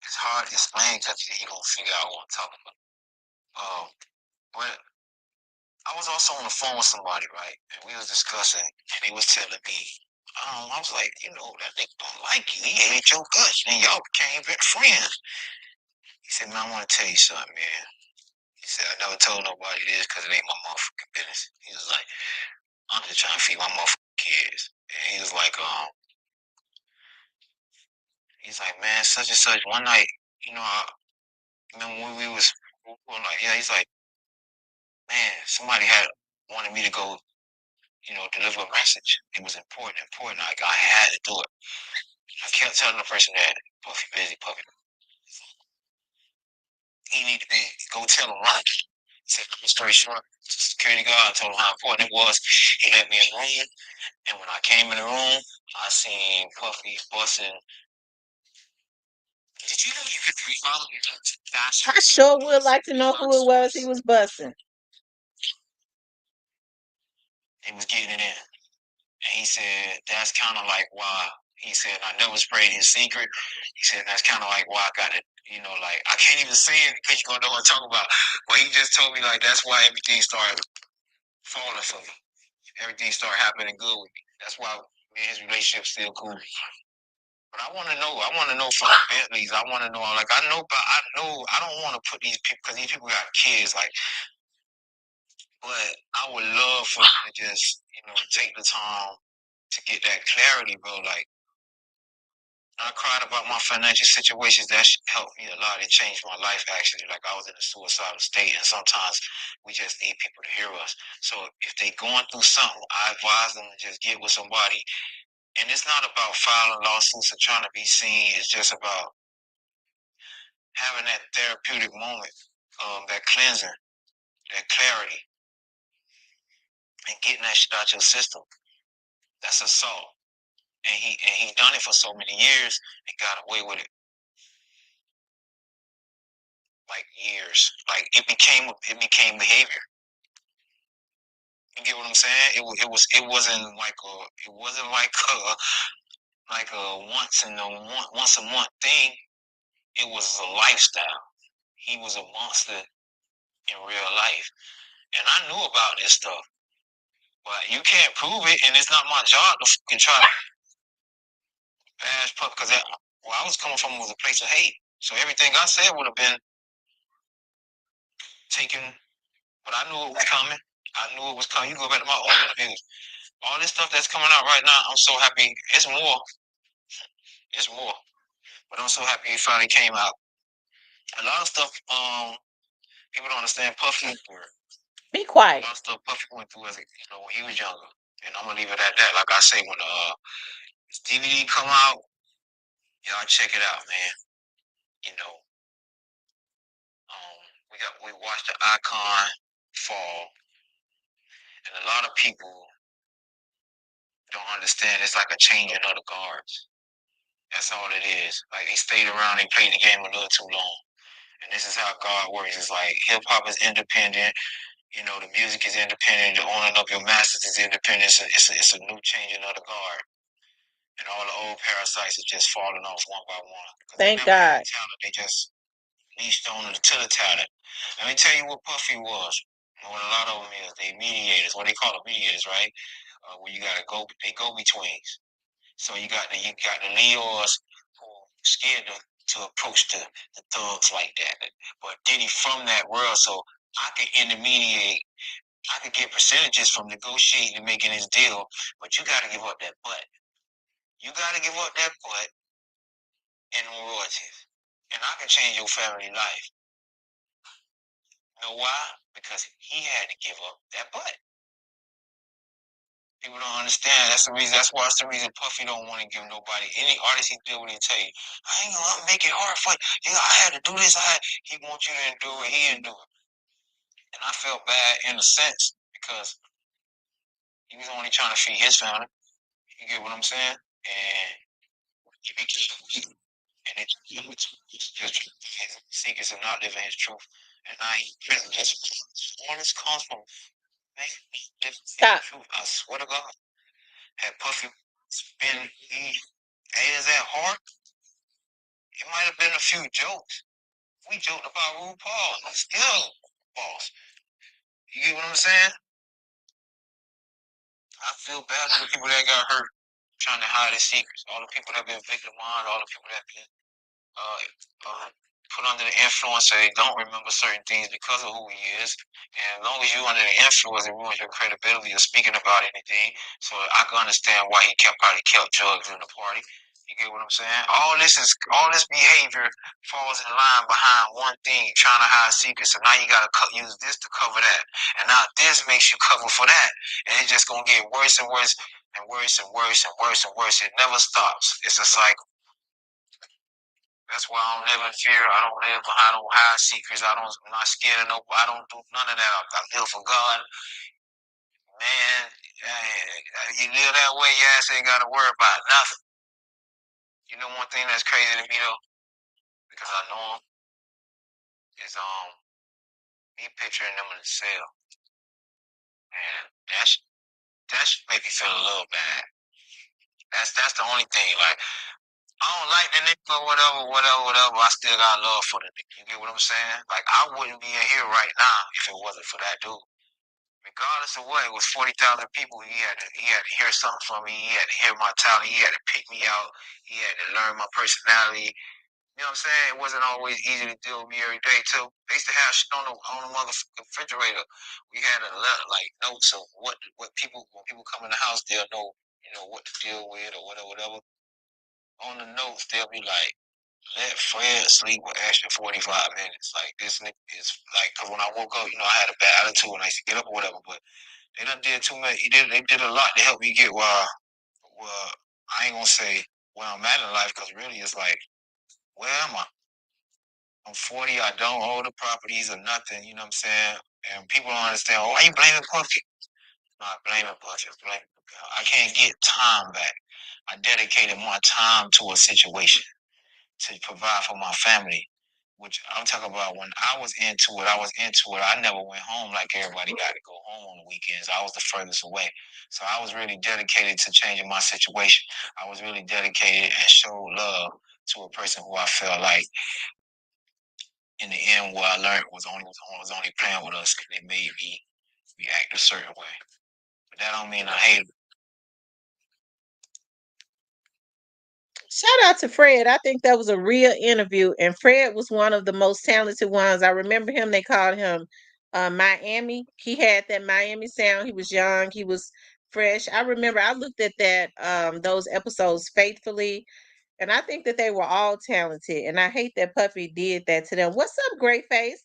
it's hard to explain because you don't figure out what I'm talking about. But I was also on the phone with somebody, right? And we was discussing, and he was telling me, I was like, that nigga don't like you. He hated your guts, and y'all became best friends. He said, man, I want to tell you something, man. He said, I never told nobody this because it ain't my motherfucking business. He was like, I'm just trying to feed my motherfucking kids. And he was like, man, such and such, one night, I remember when we was like, yeah, he's like, man, somebody had wanted me to go, deliver a message. It was important. Like, I had to do it. I kept telling the person that Puffy busy, Puffy. He need to be, go tell him right. He said, I'm story short, security guard told him how important it was. He let me in the room, and when I came in the room, I seen Puffy busting. Did you know you could remodel your faster? I sure would like to know who it was he was busting. He was getting it in. And he said, that's kind of like why. He said, I never sprayed his secret. He said, that's kind of like why I got it. Like, I can't even say it because you're going to know what I'm talking about. But he just told me, like, that's why everything started falling for me. Everything started happening good with me. That's why me and his relationship still cool. But I want to know. I want to know from the Bentleys. I want to know. Like, I know. I don't want to put these people because these people got kids. Like, but I would love for them to just, take the time to get that clarity, bro. Like, I cried about my financial situations. That helped me a lot. It changed my life, actually. Like, I was in a suicidal state, and sometimes we just need people to hear us. So if they going through something, I advise them to just get with somebody. And it's not about filing lawsuits and trying to be seen. It's just about having that therapeutic moment, that cleansing, that clarity, and getting that shit out your system. That's assault. And he done it for so many years and got away with it. Like years. Like it became behavior. You get what I'm saying? It wasn't like a once a month thing. It was a lifestyle. He was a monster in real life. And I knew about this stuff. But you can't prove it, and it's not my job to fucking try to bash Puff, because where I was coming from was a place of hate. So everything I said would have been taken, but I knew it was coming. I knew it was coming. You go back to my old interviews. All this stuff that's coming out right now, I'm so happy. It's more. It's more. But I'm so happy it finally came out. A lot of stuff, people don't understand. Puffy, Be a quiet. lot of stuff Puffy went through as when he was younger. And I'm gonna leave it at that. Like I say, when this DVD come out, y'all check it out, man. You know, we watched the icon fall, and a lot of people don't understand. It's like a changing of the guards. That's all it is. Like they stayed around, they played the game a little too long, and this is how God works. It's like hip hop is independent. You know, the music is independent. The owning of your masters is independent. It's a new changing of the guard, and all the old parasites are just falling off one by one. Thank God. Talent, they just leashed on to the talent. Let me tell you what Puffy was. What a lot of them is, they mediators. What they call them, mediators, right? Where you gotta they go betweens. So you got the Leos who scared to approach the thugs like that. But Diddy from that world, so I can intermediate. I could get percentages from negotiating and making his deal, but you gotta give up that butt. You gotta give up that butt and royalties. And I can change your family life. You know why? Because he had to give up that butt. People don't understand. That's the reason. That's why it's the reason Puffy don't want to give nobody any artist he deal with. He tell you, I ain't gonna make it hard for you. I had to do this. He wants you to endure it. He didn't do it. And I felt bad in a sense because he was only trying to feed his family. You get what I'm saying? And he became, and it's just his secrets of not living his truth. And now he's prison. All this comes from living his truth. I swear to God. Had Puffy been as at heart, it might have been a few jokes. We joked about RuPaul. Still boss. You get what I'm saying? I feel bad for the people that got hurt trying to hide their secrets. All the people that have been victimized, all the people that have been put under the influence, so they don't remember certain things because of who he is. And as long as you're under the influence, it ruins your credibility of speaking about anything. So I can understand why he probably kept drugs in the party. You get what I'm saying? All this behavior falls in line behind one thing, trying to hide secrets. So now you gotta use this to cover that, and now this makes you cover for that, and it's just gonna get worse and worse and worse and worse and worse and worse. It never stops. It's a cycle. That's why I don't live in fear. I don't hide secrets. I'm not scared of nobody. I don't do none of that. I live for God. Man, you live that way, your ass ain't got to worry about nothing. You know one thing that's crazy to me though, because I know him, is me picturing them in the cell. And that should make me feel a little bad. That's the only thing. Like, I don't like the nigga or whatever. I still got love for the nigga. You get what I'm saying? Like, I wouldn't be in here right now if it wasn't for that dude. Regardless of what, it was 40,000 people. He had to hear something from me. He had to hear my talent. He had to pick me out. He had to learn my personality. You know what I'm saying? It wasn't always easy to deal with me every day too. They used to have shit on the motherfucking refrigerator. We had a lot like notes of what people when people come in the house, they'll know, you know, what to deal with or whatever. On the notes, they'll be like, let Fred sleep with extra 45 minutes. Like, this nigga is like, cause when I woke up, you know, I had a bad attitude and I used to get up or whatever, but they done did too much. They did a lot to help me get where I ain't gonna say where I'm at in life, cause really it's like, where am I? I'm 40. I don't own the properties or nothing. You know what I'm saying? And people don't understand. Oh, why you blaming Puffy? Not blaming Puffy. I can't get time back. I dedicated my time to a situation to provide for my family. Which I'm talking about when I was into it. I never went home like everybody got to go home on the weekends. I was the furthest away. So I was really dedicated to changing my situation. I was really dedicated and showed love to a person who I felt like in the end, what I learned was only playing with us, and it made me react a certain way. But that don't mean I hate him. Shout out to Fred. I think that was a real interview, and Fred was one of the most talented ones. I remember him. They called him Miami. He had that Miami sound. He was young. He was fresh. I remember I looked at that those episodes faithfully, and I think that they were all talented. And I hate that Puffy did that to them. What's up, Great Face?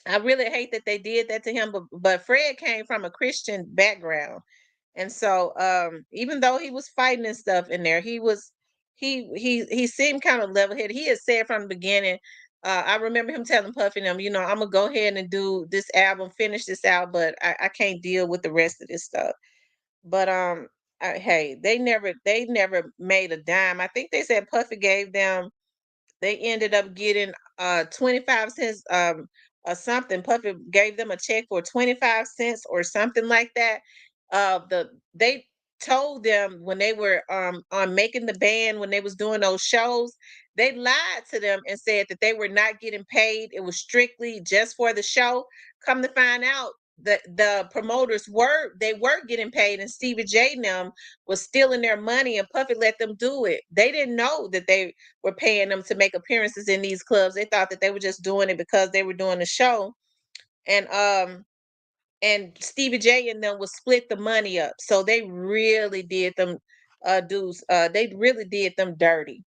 I really hate that they did that to him, but Fred came from a Christian background. And so even though he was fighting and stuff in there, he seemed kind of level headed. He had said from the beginning, I remember him telling Puffy and them, you know, I'm gonna go ahead and do this album, finish this out, but I can't deal with the rest of this stuff. But hey, they never made a dime. I think they said Puffy gave them, they ended up getting 25 cents or something. Puffy gave them a check for 25 cents or something like that. They told them when they were on Making the Band, when they was doing those shows, they lied to them and said that they were not getting paid. It was strictly just for the show. Come to find out, the promoters were getting paid, and Stevie J and them was stealing their money, and Puffy let them do it. They didn't know that they were paying them to make appearances in these clubs. They thought that they were just doing it because they were doing the show. And Stevie J and them would split the money up. So they really did them dudes, they really did them dirty.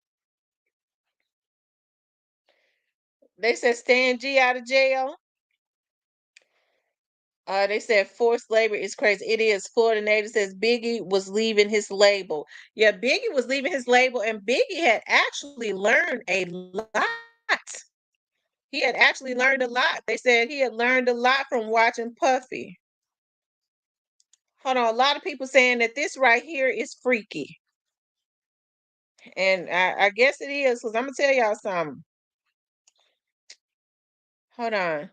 They said Stan G out of jail. They said forced labor is crazy. It is. Florida native says Biggie was leaving his label. Yeah, Biggie was leaving his label, and Biggie had actually learned a lot. He had actually learned a lot. They said he had learned a lot from watching Puffy. Hold on, a lot of people saying that this right here is freaky. And I guess it is, because I'm gonna tell y'all something. Hold on.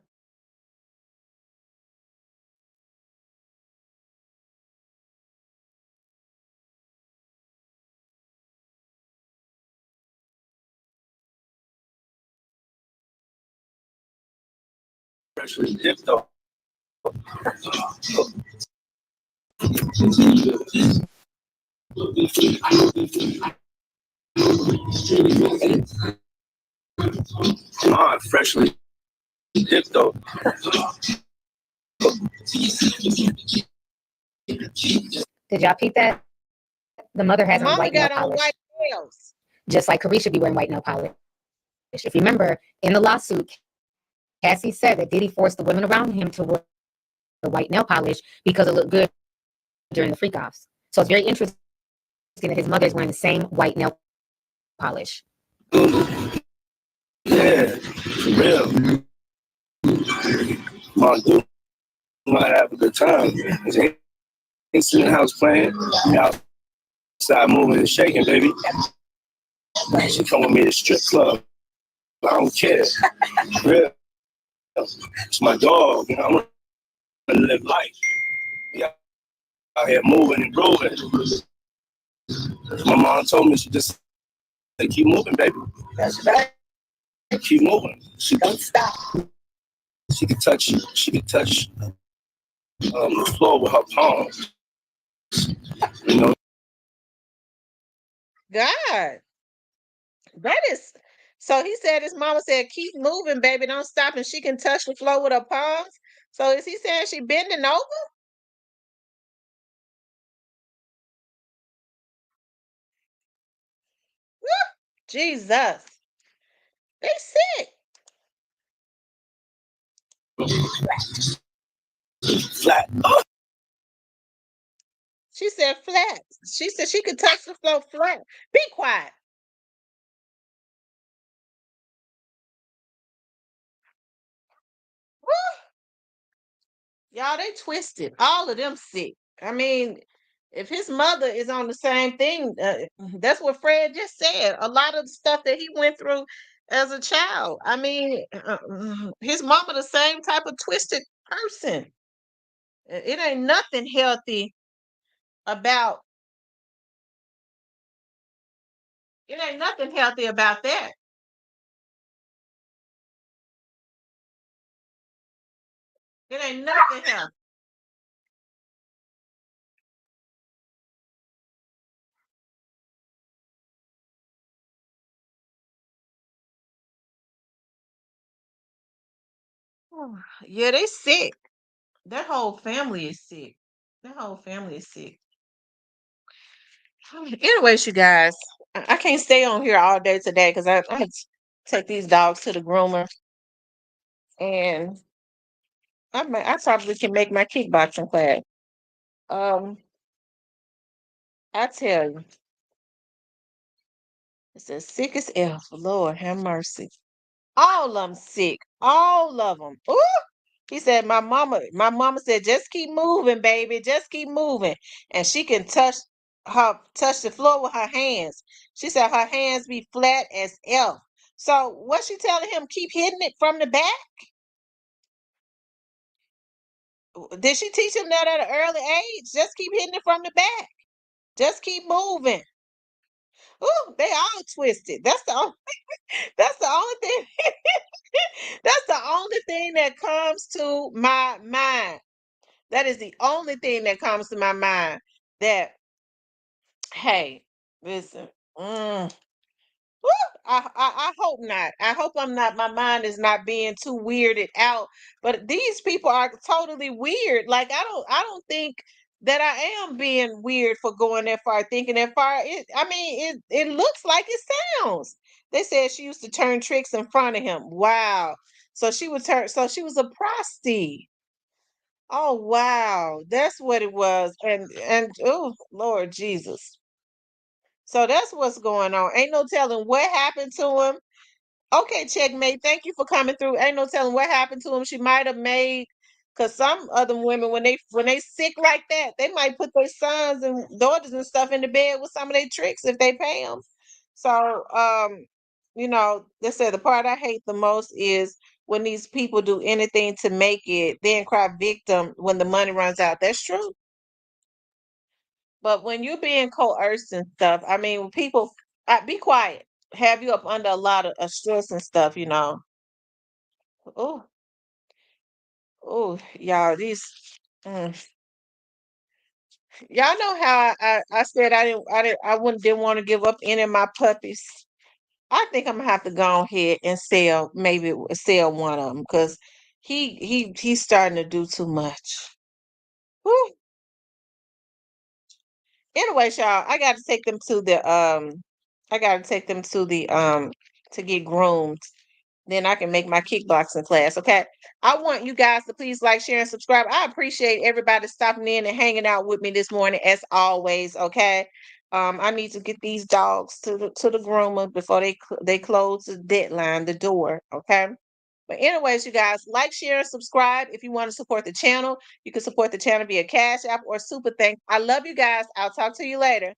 Freshly dipped off. Freshly dipped though. Did y'all peep that? The mother The has on mama white nail got on polish, white nails. just like Carisha be wearing white nail polish. If you remember, in the lawsuit, Cassie said that Diddy forced the women around him to wear the white nail polish because it looked good during the freak offs. So it's very interesting that his mother is wearing the same white nail polish. Yeah, for real. My dude might have a good time. Ain't in the house playing. Outside moving and shaking, baby. She come with me to the strip club. I don't care. For real. It's my dog. You know, I want to live life. Yeah, out here moving and grooving. My mom told me, she just said, keep moving, baby. That's right. Keep moving. She don't stop. She can touch you. She can touch the floor with her palms. You know. God, that is. So he said his mama said, keep moving, baby, don't stop, and she can touch the floor with her palms. So is he saying she bending over? Jesus, they sick. Flat. She said flat. She said she could touch the floor flat. Be quiet. Y'all, they twisted. All of them sick. I mean, if his mother is on the same thing, that's what Fred just said. A lot of the stuff that he went through as a child. I mean, his mama the same type of twisted person. It ain't nothing healthy about. It ain't nothing healthy about that. It ain't nothing healthy. Yeah, they sick. That whole family is sick. That whole family is sick. Anyways, you guys, I can't stay on here all day today because I have to take these dogs to the groomer, and I probably can make my kickboxing class. Um, I tell you, it's as sick as F. Lord have mercy. All of them sick. All of them. Ooh, he said, my mama said, just keep moving, baby. Just keep moving. And she can touch the floor with her hands. She said her hands be flat as F. So what she telling him? Keep hitting it from the back? Did she teach him that at an early age? Just keep hitting it from the back. Just keep moving. Ooh, they all twisted. That's the only thing. That's the only thing that comes to my mind. That is the only thing that comes to my mind. That hey, listen. Mm, woo, I hope not. I hope I'm not. My mind is not being too weirded out. But these people are totally weird. Like I don't think that I am being weird for going that far, thinking that far. I mean, it looks like it sounds. They said she used to turn tricks in front of him. Wow. So she would turn. So she was a prostitute. Oh wow, that's what it was. And oh Lord Jesus. So that's what's going on. Ain't no telling what happened to him. Okay, checkmate. Thank you for coming through. Ain't no telling what happened to him. She might have made because some other women when they sick like that, they might put their sons and daughters and stuff in the bed with some of their tricks if they pay them. So they said the part I hate the most is when these people do anything to make it, then cry victim when the money runs out. That's true. But when you're being coerced and stuff, I mean, when people, be quiet, have you up under a lot of stress and stuff. Oh, oh, y'all, mm. Y'all know how I said I wouldn't didn't want to give up any of my puppies. I think I'm gonna have to go ahead and sell one of them because he's starting to do too much. Whew. Anyway, y'all, I gotta take them to the to get groomed. Then I can make my kickboxing class. Okay. I want you guys to please like, share, and subscribe. I appreciate everybody stopping in and hanging out with me this morning, as always. Okay. I need to get these dogs to the groomer before they close the deadline, the door. Okay. But anyways, you guys, like, share, and subscribe. If you want to support the channel, you can support the channel via Cash App or Super Thanks. I love you guys. I'll talk to you later.